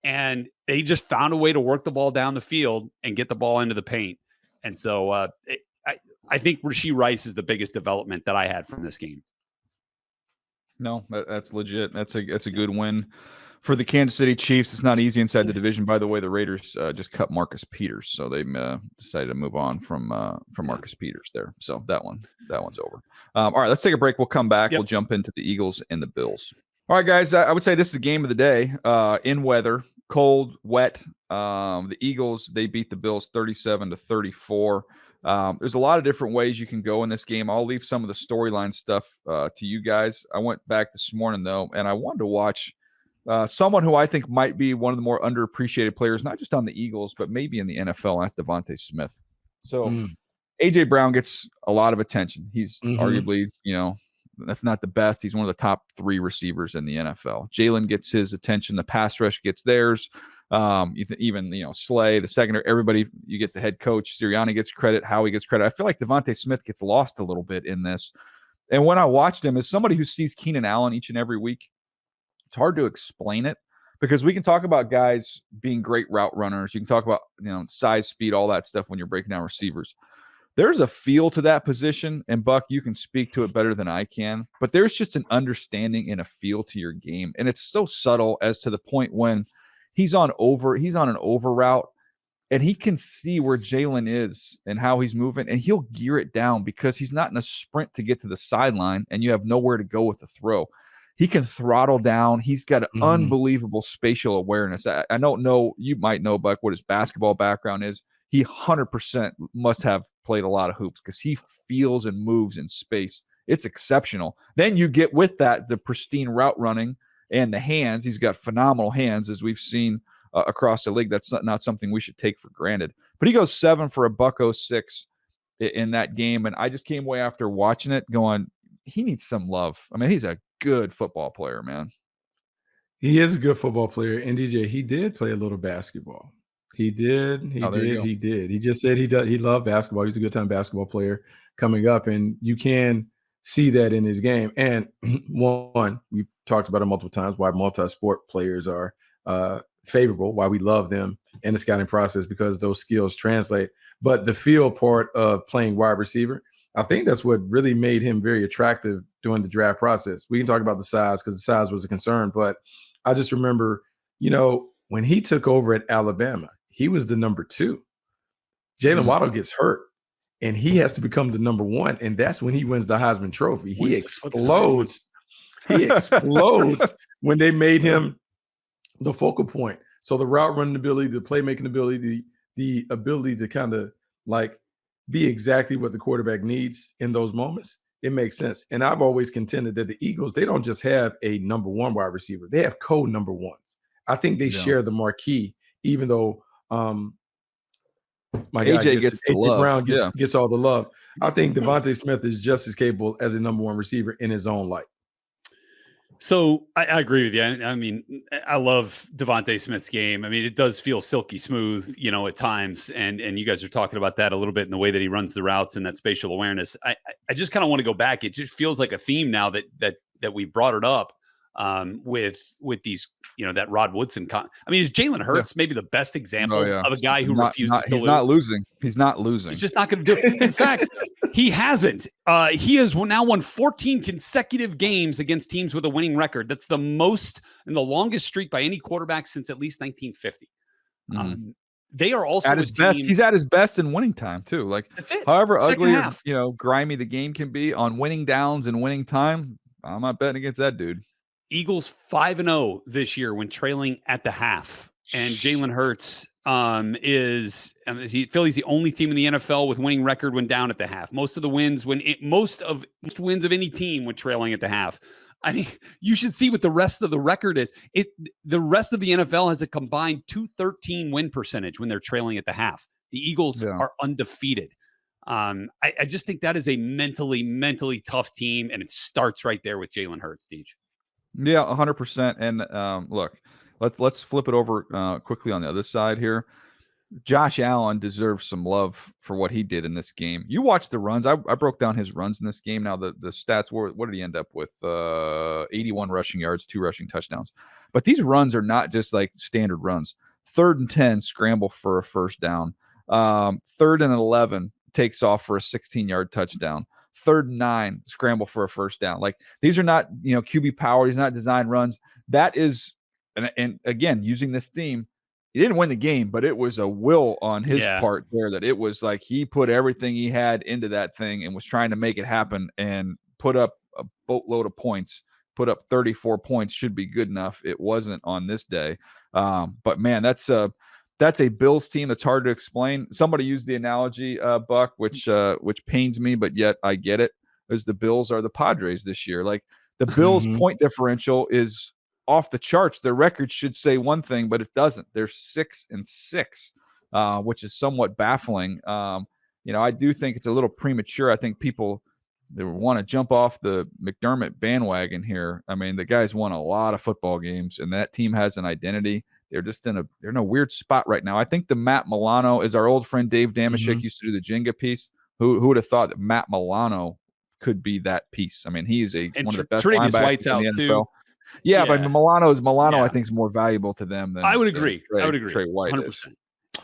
Speaker 3: And they just found a way to work the ball down the field and get the ball into the paint. And so I think Rashee Rice is the biggest development that I had from this game.
Speaker 1: No, that's legit. That's a good win for the Kansas City Chiefs. It's not easy inside the division. By the way, the Raiders just cut Marcus Peters, so they decided to move on from Marcus Peters there. So that one's over. All right, let's take a break. We'll come back. We'll jump into the Eagles and the Bills. All right, guys. I would say this is the game of the day. In weather, cold, wet. The Eagles, they beat the Bills 37-34. There's a lot of different ways you can go in this game. I'll leave some of the storyline stuff to you guys. I went back this morning though, and I wanted to watch someone who I think might be one of the more underappreciated players, not just on the Eagles, but maybe in the NFL. That's Devontae Smith. So A.J. Brown gets a lot of attention. He's arguably, if not the best, he's one of the top 3 receivers in the NFL. Jalen gets his attention. The pass rush gets theirs. Even Slay, the secondary, everybody, you get the head coach. Sirianni gets credit. Howie gets credit. I feel like Devontae Smith gets lost a little bit in this. And when I watched him, as somebody who sees Keenan Allen each and every week, it's hard to explain it because we can talk about guys being great route runners. You can talk about, size, speed, all that stuff when you're breaking down receivers. There's a feel to that position, and Buck, you can speak to it better than I can, but there's just an understanding and a feel to your game. And it's so subtle as to the point when he's on an over route and he can see where Jalen is and how he's moving, and he'll gear it down because he's not in a sprint to get to the sideline and you have nowhere to go with the throw. He can throttle down. He's got an unbelievable spatial awareness. I don't know, you might know, Buck, what his basketball background is. He 100% must have played a lot of hoops because he feels and moves in space. It's exceptional. Then you get with that the pristine route running and the hands. He's got phenomenal hands, as we've seen across the league. That's not something we should take for granted. But he goes 7 for $106 in that game, and I just came away after watching it going, he needs some love. I mean, he's a good football player, man.
Speaker 2: He is a good football player, and DJ, he did play a little basketball. He did. He just said he loved basketball. He's a good time basketball player coming up, and you can see that in his game. And one, we've talked about it multiple times, why multi-sport players are favorable, why we love them in the scouting process, because those skills translate. But the feel part of playing wide receiver, I think that's what really made him very attractive during the draft process. We can talk about the size because the size was a concern, but I just remember, when he took over at Alabama, he was the number 2. Jalen Waddle gets hurt, and he has to become the number 1, and that's when he wins the Heisman Trophy. He explodes. He explodes when they made him the focal point. So the route running ability, the playmaking ability, the ability to kind of like be exactly what the quarterback needs in those moments, it makes sense. And I've always contended that the Eagles, they don't just have a number 1 wide receiver. They have co-number 1s. I think they share the marquee, even though my guy gets the love. Brown gets all the love. I think Devontae Smith is just as capable as a number 1 receiver in his own light.
Speaker 3: So I agree with you. I mean, I love Devontae Smith's game. I mean, it does feel silky smooth, at times. And you guys are talking about that a little bit in the way that he runs the routes and that spatial awareness. I just kind of want to go back. It just feels like a theme now that we brought it up with these, that Rod Woodson. Is Jalen Hurts maybe the best example of a guy who refuses to lose?
Speaker 1: He's not losing. He's not losing.
Speaker 3: He's just not going to do it. In fact, he hasn't. He has now won 14 consecutive games against teams with a winning record. That's the most and the longest streak by any quarterback since at least 1950. They are also
Speaker 1: at his best. He's at his best in winning time too. Like
Speaker 3: that's it.
Speaker 1: However ugly or, grimy the game can be on winning downs and winning time, I'm not betting against that dude.
Speaker 3: Eagles 5-0 this year when trailing at the half, and Jalen Hurts Philly's the only team in the NFL with winning record when down at the half. Most of the wins most wins of any team when trailing at the half. I mean, you should see what the rest of the record is. The rest of the NFL has a combined 213 win percentage when they're trailing at the half. The Eagles are undefeated. I just think that is a mentally tough team, and it starts right there with Jalen Hurts, Deej.
Speaker 1: Yeah, 100%. And look, let's flip it over quickly on the other side here. Josh Allen deserves some love for what he did in this game. You watched the runs. I broke down his runs in this game. Now the stats were, what did he end up with? 81 rushing yards, 2 rushing touchdowns. But these runs are not just like standard runs. 3rd and 10, scramble for a first down. 3rd and 11, takes off for a 16-yard touchdown. 3rd and 9, scramble for a first down. Like these are not, QB power. These are not design runs. That is, and again, using this theme, he didn't win the game, but it was a will on his part there that it was like he put everything he had into that thing and was trying to make it happen and put up a boatload of points, put up 34 points, should be good enough. It wasn't on this day. But man, that's a Bills team that's hard to explain. Somebody used the analogy, Buck, which pains me, but yet I get it, is the Bills are the Padres this year. Like the Bills' point differential is off the charts. Their record should say one thing, but it doesn't. They're 6-6, which is somewhat baffling. I do think it's a little premature. I think people they want to jump off the McDermott bandwagon here. I mean, the guy's won a lot of football games, and that team has an identity. They're just in a weird spot right now. I think the Matt Milano, is our old friend Dave Damashek used to do the Jenga piece. Who would have thought that Matt Milano could be that piece? I mean, he is one of the best linebackers in the NFL. Yeah, but Milano, I think, is more valuable to them than
Speaker 3: I would agree.
Speaker 1: Trey White
Speaker 3: 100%.
Speaker 1: is.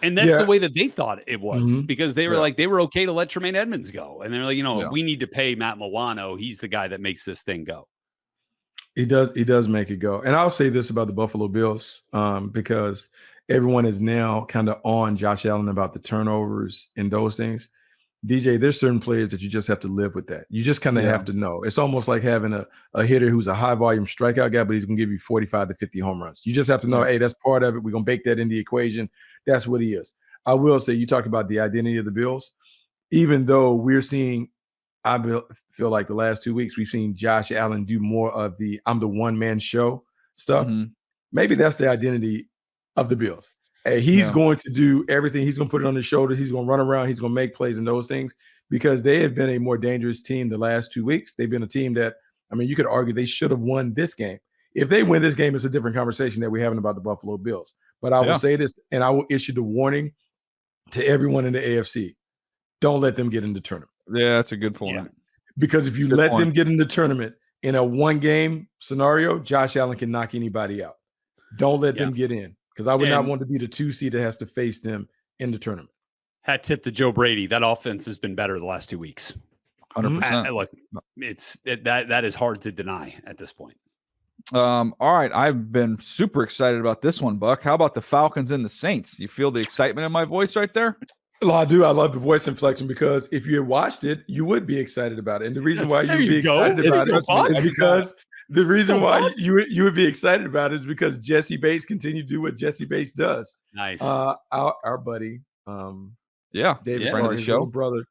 Speaker 3: And that's the way that they thought it was, because they were like, they were okay to let Tremaine Edmonds go. And they're like, we need to pay Matt Milano. He's the guy that makes this thing go.
Speaker 2: He does make it go. And I'll say this about the Buffalo Bills, because everyone is now kind of on Josh Allen about the turnovers and those things. DJ, there's certain players that you just have to live with that. You just kind of have to know. It's almost like having a hitter who's a high volume strikeout guy, but he's going to give you 45 to 50 home runs. You just have to know, hey, that's part of it. We're going to bake that in the equation. That's what he is. I will say, you talk about the identity of the Bills. Even though we're seeing, I feel like the last 2 weeks, we've seen Josh Allen do more of the I'm the one-man show stuff. Maybe that's the identity of the Bills. Hey, he's going to do everything. He's going to put it on his shoulders. He's going to run around. He's going to make plays and those things because they have been a more dangerous team the last 2 weeks. They've been a team that, I mean, you could argue they should have won this game. If they win this game, it's a different conversation that we're having about the Buffalo Bills. But I will say this, and I will issue the warning to everyone in the AFC. Don't let them get in the tournament.
Speaker 1: Yeah, that's a good point. Yeah.
Speaker 2: Because if you let them get in the tournament in a one-game scenario, Josh Allen can knock anybody out. Don't let them get in. Because I would not want to be the 2 seed that has to face them in the tournament.
Speaker 3: Hat tip to Joe Brady. That offense has been better the last 2 weeks.
Speaker 1: 100%.
Speaker 3: Look, that is hard to deny at this point.
Speaker 1: All right. I've been super excited about this one, Buck. How about the Falcons and the Saints? You feel the excitement in my voice right there?
Speaker 2: Well, I do. I love the voice inflection because if you had watched it, you would be excited about it. And the reason why you would be excited about it is because the reason why you would be excited about it is because Jesse Bates continued to do what Jesse Bates does.
Speaker 3: Nice.
Speaker 2: Our buddy, David,
Speaker 1: friend of the show,
Speaker 2: little brother,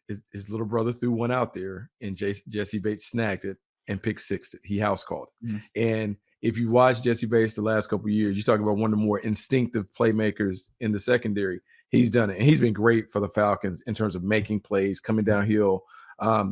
Speaker 2: his little brother threw one out there, and Jesse Bates snagged it and pick sixed it. He house called it. Mm-hmm. And if you watch Jesse Bates the last couple of years, you talk about one of the more instinctive playmakers in the secondary. He's done it, and he's been great for the Falcons in terms of making plays, coming downhill,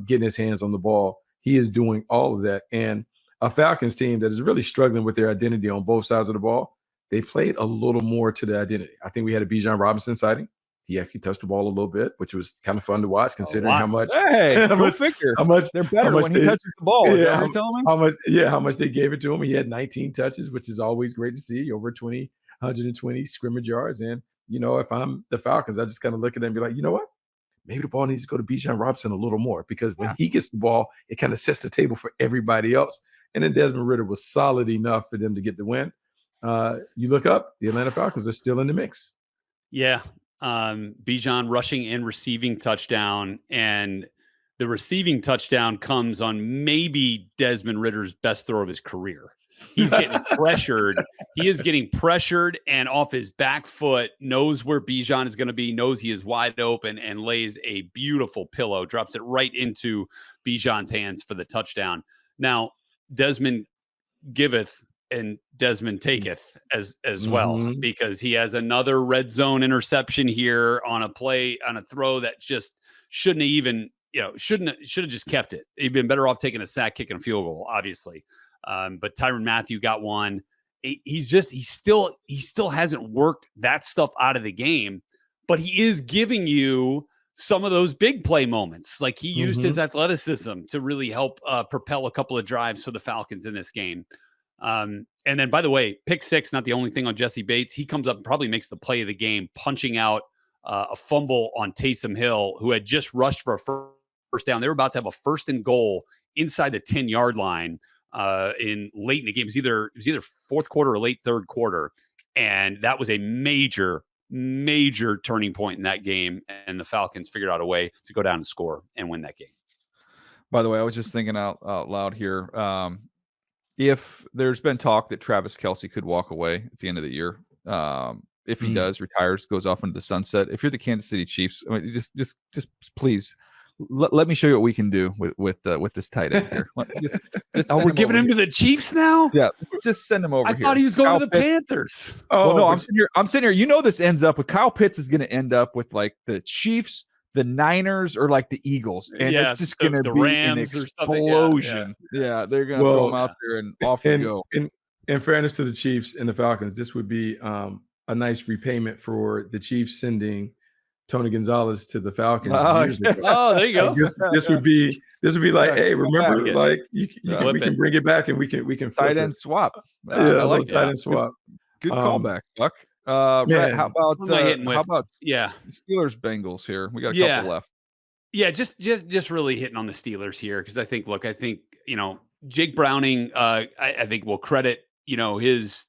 Speaker 2: getting his hands on the ball. He is doing all of that. And a Falcons team that is really struggling with their identity on both sides of the ball, they played a little more to the identity. I think we had a Bijan Robinson sighting. He actually touched the ball a little bit, which was kind of fun to watch, considering how much.
Speaker 1: Hey, go figure. How much they're better when he touches the ball. Is that what you're telling me?
Speaker 2: How much they gave it to him. He had 19 touches, which is always great to see. Over 120 scrimmage yards. And if I'm the Falcons, I just kind of look at them and be like, you know what? Maybe the ball needs to go to Bijan Robinson a little more because when he gets the ball, it kind of sets the table for everybody else. And then Desmond Ridder was solid enough for them to get the win. You look up, the Atlanta Falcons are still in the mix.
Speaker 3: Yeah. Bijan rushing and receiving touchdown. And the receiving touchdown comes on maybe Desmond Ridder's best throw of his career. He's getting pressured. He is getting pressured and off his back foot, knows where Bijan is going to be, knows he is wide open, and lays a beautiful pillow, drops it right into Bijan's hands for the touchdown. Now, Desmond giveth and Desmond taketh as well, because he has another red zone interception here on a play, on a throw that just shouldn't have even, should have just kept it. He'd been better off taking a sack, kicking a field goal, obviously. But Tyrann Mathieu got one. He still hasn't worked that stuff out of the game, but he is giving you some of those big play moments. Like he used his athleticism to really help propel a couple of drives for the Falcons in this game. And then, by the way, pick six, not the only thing on Jesse Bates. He comes up and probably makes the play of the game, punching out a fumble on Taysom Hill, who had just rushed for a first down. They were about to have a 1st and goal inside the 10-yard line in late in the game. It was either fourth quarter or late third quarter. And that was a major turning point in that game. And the Falcons figured out a way to go down and score and win that game.
Speaker 1: By the way, I was just thinking out loud here. If there's been talk that Travis Kelce could walk away at the end of the year, if he does, retires, goes off into the sunset. If you're the Kansas City Chiefs, I mean, just please let me show you what we can do with this tight end here. Just
Speaker 3: we're giving him to the Chiefs now.
Speaker 1: Yeah, just send him over.
Speaker 3: I thought he was going to the Panthers.
Speaker 1: Oh no, I'm sitting here. You know, this ends up with Kyle Pitts is going to end up with like the Chiefs, the Niners, or like the Eagles, and it's just going to be
Speaker 3: Rams
Speaker 1: an explosion. Yeah, they're going to throw him out there and off you go.
Speaker 2: In fairness to the Chiefs and the Falcons, this would be a nice repayment for the Chiefs sending Tony Gonzalez to the Falcons years ago.
Speaker 3: Oh, there you go.
Speaker 2: This would be like, hey, remember, like we can bring it back and we can
Speaker 1: tight end swap.
Speaker 2: I like tight end swap.
Speaker 1: Good callback, Buck. Brett, how about Steelers Bengals here? We got a couple left.
Speaker 3: Yeah, just really hitting on the Steelers here because I think Jake Browning, I think will credit his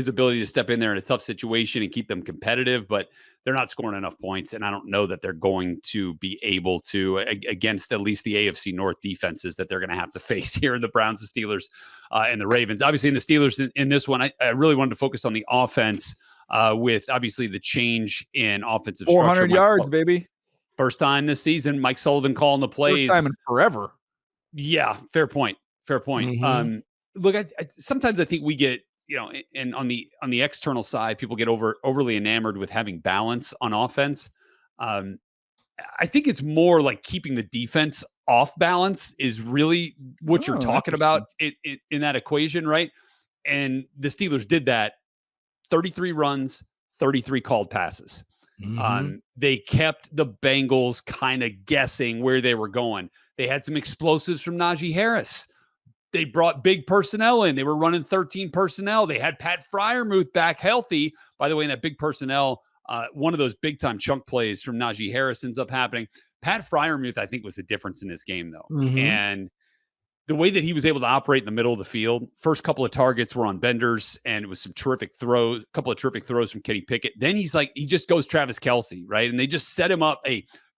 Speaker 3: ability to step in there in a tough situation and keep them competitive, but they're not scoring enough points. And I don't know that they're going to be able to against at least the AFC North defenses that they're going to have to face here in the Browns, the Steelers, and the Ravens. Obviously in the Steelers in this one, I really wanted to focus on the offense with obviously the change in offensive
Speaker 1: 400
Speaker 3: structure.
Speaker 1: yards, baby.
Speaker 3: First time this season, Mike Sullivan calling the plays.
Speaker 1: First time in forever.
Speaker 3: Yeah. Fair point.
Speaker 1: Mm-hmm.
Speaker 3: Look, sometimes I think we get and on the external side, people get overly enamored with having balance on offense. I think it's more like keeping the defense off balance is really what you're talking about in that equation, right? And the Steelers did that. 33 runs, 33 called passes. They kept the Bengals kind of guessing where they were going. They had some explosives from Najee Harris. They brought big personnel in. They were running 13 personnel. They had Pat Freiermuth back healthy. By the way, in that big personnel, one of those big-time chunk plays from Najee Harris ends up happening. Pat Freiermuth, I think, was the difference in this game, though. And the way that he was able to operate in the middle of the field, first couple of targets were on benders, and it was some terrific throws, a couple of terrific throws from Kenny Pickett. Then he just goes Travis Kelce, right? And they just set him up,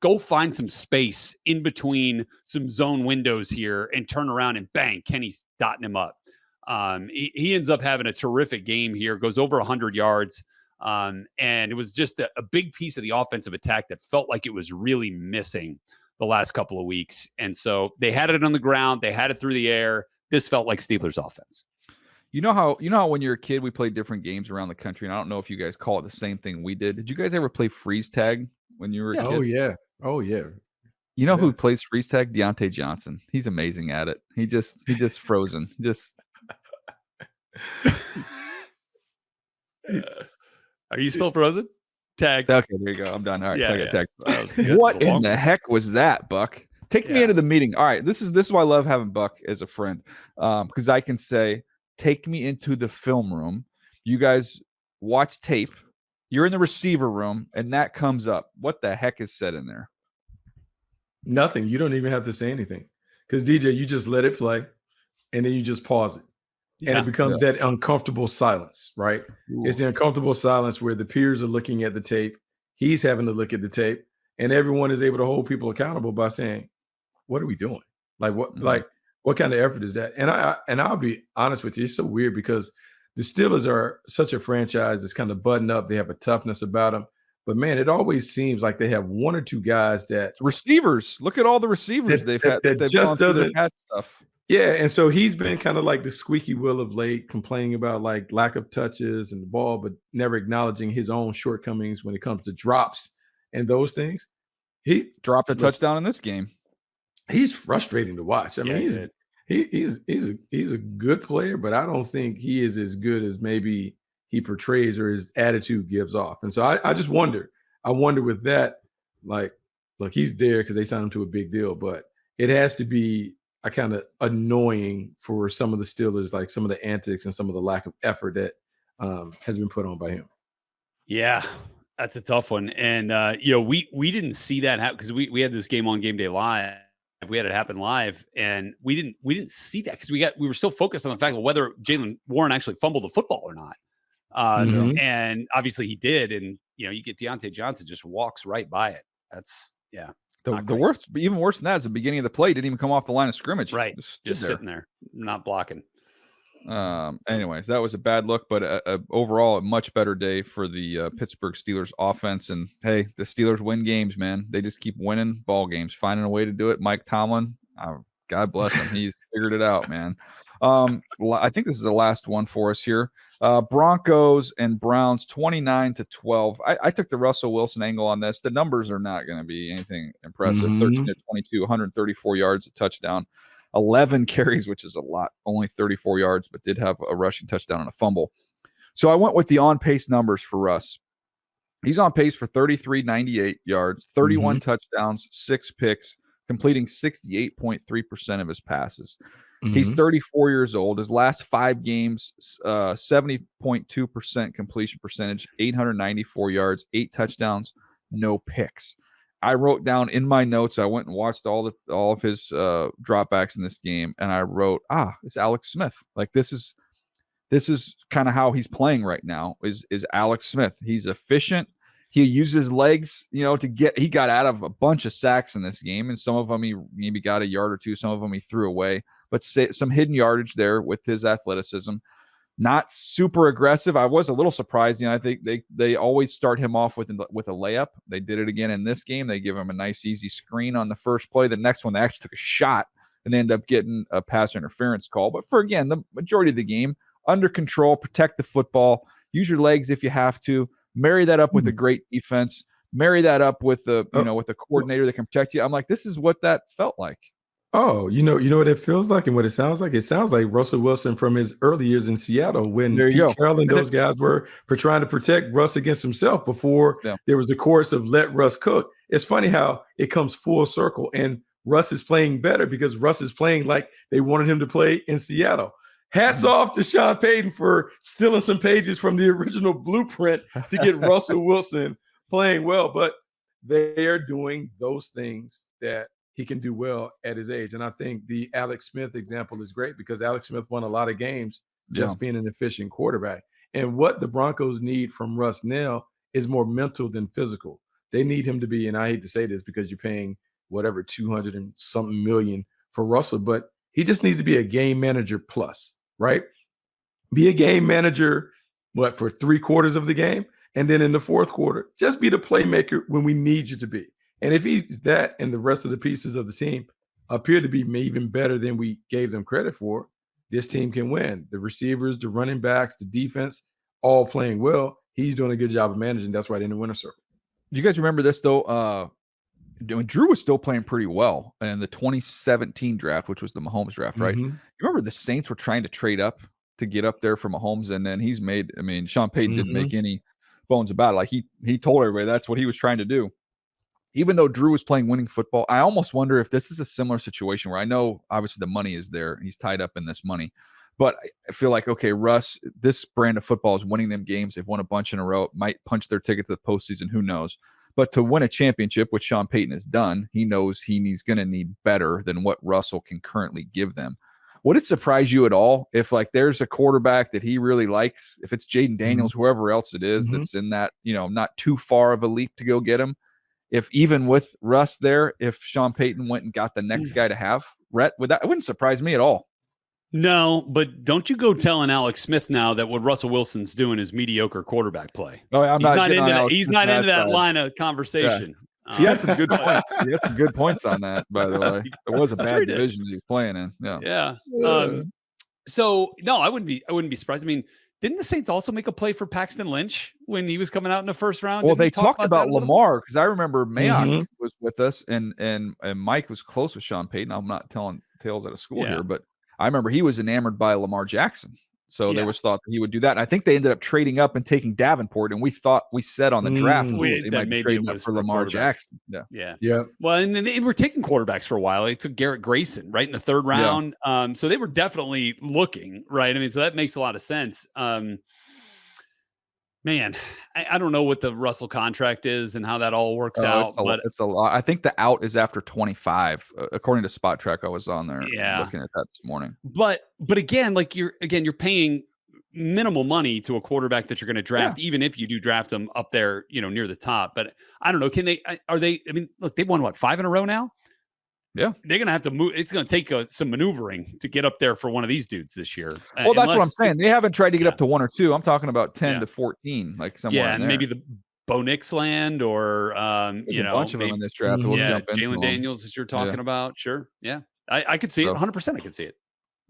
Speaker 3: go find some space in between some zone windows here and turn around and bang, Kenny's dotting him up. He ends up having a terrific game here, goes over 100 yards. And it was just a big piece of the offensive attack that felt like it was really missing the last couple of weeks. And so they had it on the ground. They had it through the air. This felt like Steelers offense.
Speaker 1: You know how when you're a kid, we played different games around the country. And I don't know if you guys call it the same thing we did. Did you guys ever play freeze tag when you were a kid?
Speaker 2: Oh, yeah.
Speaker 1: You know who plays freeze tag? Deontay Johnson. He's amazing at it. He just frozen.
Speaker 3: Are you still frozen? Tag.
Speaker 1: Okay, there you go. I'm done. All right, tag.
Speaker 3: Good.
Speaker 1: What in the heck was that, Buck? Take me into the meeting. All right, this is why I love having Buck as a friend, because I can say, take me into the film room. You guys watch tape. You're in the receiver room, and that comes up. What the heck is said in there?
Speaker 2: Nothing. You don't even have to say anything, because DJ, you just let it play, and then you just pause it. And it becomes that uncomfortable silence, right? Ooh. It's the uncomfortable silence where the peers are looking at the tape. He's having to look at the tape, and everyone is able to hold people accountable by saying, "What are we doing? Like what? Mm-hmm. Like what kind of effort is that?" And I'll be honest with you, it's so weird because the Steelers are such a franchise that's kind of buttoned up. They have a toughness about them, but man, it always seems like they have one or two guys that
Speaker 1: receivers. Look at all the receivers they've had.
Speaker 2: That just doesn't
Speaker 1: had stuff.
Speaker 2: Yeah, and so he's been kind of like the squeaky wheel of late, complaining about like lack of touches and the ball, but never acknowledging his own shortcomings when it comes to drops and those things. He
Speaker 1: dropped a touchdown in this game.
Speaker 2: He's frustrating to watch. I mean, he's a good player, but I don't think he is as good as maybe he portrays or his attitude gives off. And so I just wonder. I wonder with that, like, look, he's there because they signed him to a big deal, but it has to be a kind of annoying for some of the Steelers, like some of the antics and some of the lack of effort that has been put on by him.
Speaker 3: Yeah, that's a tough one. And, we didn't see that happen because we had this game on Game Day Live. We had it happen live, and we didn't see that because we were so focused on the fact of whether Jaylen Warren actually fumbled the football or not. And obviously he did. And, you get Deontay Johnson just walks right by it. That's,
Speaker 1: The worst, but even worse than that is the beginning of the play. Didn't even come off the line of scrimmage.
Speaker 3: Right. Just sitting there, not blocking.
Speaker 1: Anyways, that was a bad look, but overall a much better day for the Pittsburgh Steelers offense. And hey, the Steelers win games, man. They just keep winning ball games, finding a way to do it. Mike Tomlin, God bless him. He's figured it out, man. I think this is the last one for us here. Broncos and Browns 29-12. I took the Russell Wilson angle on this. The numbers are not going to be anything impressive. 13-22, 134 yards, a touchdown, 11 carries, which is a lot, only 34 yards, but did have a rushing touchdown and a fumble. So I went with the on-pace numbers for Russ. He's on pace for 3,398 yards, 31 touchdowns, 6 picks, completing 68.3% of his passes. He's 34 years old. His last 5 games, 70.2% completion percentage, 894 yards, 8 touchdowns, no picks. I wrote down in my notes, I went and watched all of his dropbacks in this game, and I wrote, it's Alex Smith. Like this is kind of how he's playing right now is Alex Smith. He's efficient. He uses legs, he got out of a bunch of sacks in this game, and some of them he maybe got a yard or two. Some of them he threw away, but some hidden yardage there with his athleticism. Not super aggressive. I was a little surprised. I think they always start him off with a layup. They did it again in this game. They give him a nice, easy screen on the first play. The next one, they actually took a shot and they end up getting a pass interference call. But for, again, the majority of the game, under control, protect the football, use your legs if you have to, marry that up with a great defense, marry that up with with a coordinator that can protect you. I'm like, this is what that felt like.
Speaker 2: Oh, you know what it feels like and what it sounds like? It sounds like Russell Wilson from his early years in Seattle when Pete Carroll and those guys were trying to protect Russ against himself before there was the chorus of let Russ cook. It's funny how it comes full circle and Russ is playing better because Russ is playing like they wanted him to play in Seattle. Hats off to Sean Payton for stealing some pages from the original blueprint to get Russell Wilson playing well, but they are doing those things that he can do well at his age. And I think the Alex Smith example is great because Alex Smith won a lot of games just being an efficient quarterback. And what the Broncos need from Russ now is more mental than physical. They need him to be, and I hate to say this because you're paying whatever 200 and something million for Russell, but he just needs to be a game manager plus, right? Be a game manager, for 3/4 of the game? And then in the fourth quarter, just be the playmaker when we need you to be. And if he's that and the rest of the pieces of the team appear to be even better than we gave them credit for, this team can win. The receivers, the running backs, the defense, all playing well. He's doing a good job of managing. That's why they're in the winner's circle.
Speaker 1: Do you guys remember this, though? When Drew was still playing pretty well in the 2017 draft, which was the Mahomes draft, right? You remember the Saints were trying to trade up to get up there for Mahomes, and then Sean Payton didn't make any bones about it. Like he told everybody that's what he was trying to do. Even though Drew was playing winning football, I almost wonder if this is a similar situation where I know obviously the money is there and he's tied up in this money, but I feel like, okay, Russ, this brand of football is winning them games. They've won a bunch in a row. It might punch their ticket to the postseason. Who knows? But to win a championship, which Sean Payton has done, he knows he's going to need better than what Russell can currently give them. Would it surprise you at all if there's a quarterback that he really likes, if it's Jaden Daniels, whoever else it is that's in that, not too far of a leap to go get him? If even with Russ there, if Sean Payton went and got the next guy to have, Rhett, it wouldn't surprise me at all.
Speaker 3: No, but don't you go telling Alex Smith now that what Russell Wilson's doing is mediocre quarterback play.
Speaker 1: Oh,
Speaker 3: he's not into that line of conversation.
Speaker 1: Yeah. He had some good points. He had some good points on that, by the way. It was a bad division he was playing in.
Speaker 3: Yeah. So no, I wouldn't be surprised. I mean, didn't the Saints also make a play for Paxton Lynch when he was coming out in the first round?
Speaker 1: Well, they talked about Lamar because I remember Mayock was with us and Mike was close with Sean Payton. I'm not telling tales out of school here, but I remember he was enamored by Lamar Jackson. So there was thought that he would do that. And I think they ended up trading up and taking Davenport. And we said on the draft, they might be trading up for Lamar Jackson.
Speaker 3: Yeah. Well, and then they were taking quarterbacks for a while. They took Garrett Grayson right in the third round. So they were definitely looking, right? I mean, so that makes a lot of sense. Man, I don't know what the Russell contract is and how that all works out. But
Speaker 1: it's a lot. I think the out is after 25, according to Spot Track. I was on there looking at that this morning.
Speaker 3: But again, you're paying minimal money to a quarterback that you're going to draft, even if you do draft them up there, near the top. But I don't know. Look, they've won 5 in a row now.
Speaker 1: Yeah,
Speaker 3: they're going to have to move. It's going to take some maneuvering to get up there for one of these dudes this year.
Speaker 1: Well, that's what I'm saying. They haven't tried to get up to 1 or 2. I'm talking about 10 to 14, somewhere.
Speaker 3: Yeah, and maybe the Bo Nix land or
Speaker 1: there's a bunch of them in this draft. We'll
Speaker 3: Jalen Daniels, as you're talking about. Sure, yeah, I could see it. 100%, I could see it.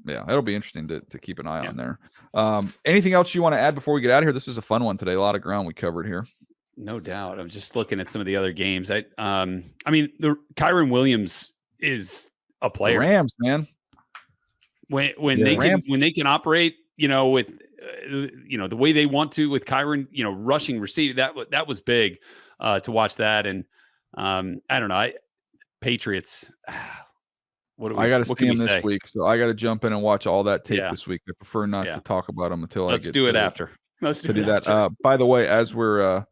Speaker 1: Yeah, it'll be interesting to keep an eye on there. Anything else you want to add before we get out of here? This was a fun one today. A lot of ground we covered here.
Speaker 3: No doubt. I'm just looking at some of the other games. The Kyren Williams is a player.
Speaker 1: The Rams, man.
Speaker 3: When they can operate, with the way they want to with Kyren, rushing receive, that was big to watch that. And I don't know, Patriots.
Speaker 1: I got to see him this week, so I got to jump in and watch all that tape this week. I prefer not to talk about them until
Speaker 3: Let's do it after.
Speaker 1: Let's do that. By the way, as we're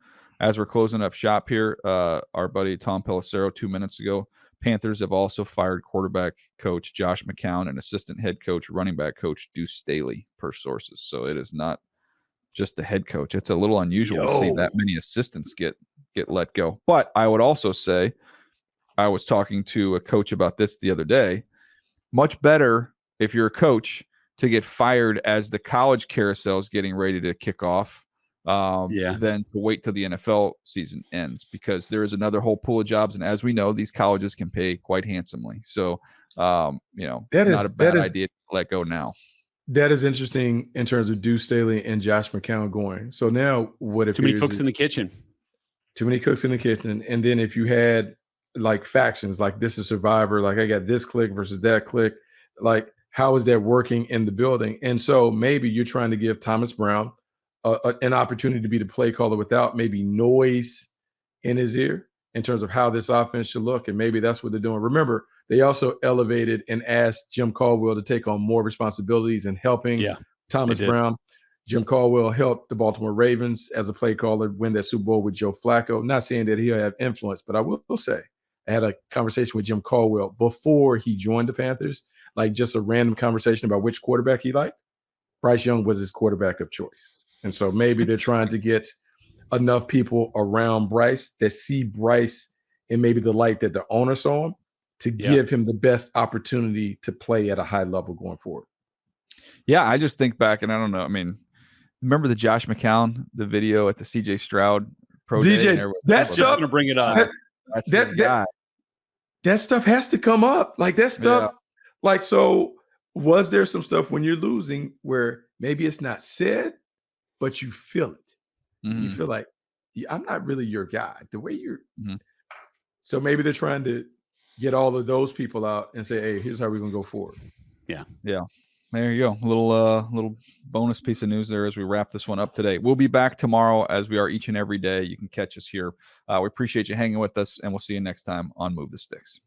Speaker 1: closing up shop here, our buddy Tom Pelissero 2 minutes ago. Panthers have also fired quarterback coach Josh McCown and assistant head coach running back coach Deuce Staley, per sources. So it is not just the head coach. It's a little unusual to see that many assistants get let go. But I would also say, I was talking to a coach about this the other day. Much better if you're a coach to get fired as the college carousel is getting ready to kick off than to wait till the NFL season ends, because there is another whole pool of jobs. And as we know, these colleges can pay quite handsomely. So, not a bad idea to let go now.
Speaker 2: That is interesting in terms of Deuce Staley and Josh McCown going. So now what appears
Speaker 3: too many cooks in the kitchen.
Speaker 2: Too many cooks in the kitchen. And then if you had like factions, like this is Survivor, like I got this clique versus that clique, like how is that working in the building? And so maybe you're trying to give Thomas Brown an opportunity to be the play caller without maybe noise in his ear in terms of how this offense should look. And maybe that's what they're doing. Remember, they also elevated and asked Jim Caldwell to take on more responsibilities and helping Thomas Brown. Jim Caldwell helped the Baltimore Ravens as a play caller win that Super Bowl with Joe Flacco. Not saying that he'll have influence, but I will say I had a conversation with Jim Caldwell before he joined the Panthers, like just a random conversation about which quarterback he liked. Bryce Young was his quarterback of choice. And so maybe they're trying to get enough people around Bryce that see Bryce in maybe the light that the owner saw him to give him the best opportunity to play at a high level going forward.
Speaker 1: Yeah, I just think back, and I don't know. I mean, remember the Josh McCown, the video at the CJ Stroud Pro Day?
Speaker 2: DJ, that stuff,
Speaker 3: going to bring it up.
Speaker 2: That stuff has to come up. Like that stuff, like, so was there some stuff when you're losing where maybe it's not said, but you feel it? Mm-hmm. You feel like, I'm not really your guy. The way you're. Mm-hmm. So maybe they're trying to get all of those people out and say, hey, here's how we're going to go forward.
Speaker 1: Yeah. There you go. Little bonus piece of news there as we wrap this one up today. We'll be back tomorrow as we are each and every day. You can catch us here. We appreciate you hanging with us, and we'll see you next time on Move the Sticks.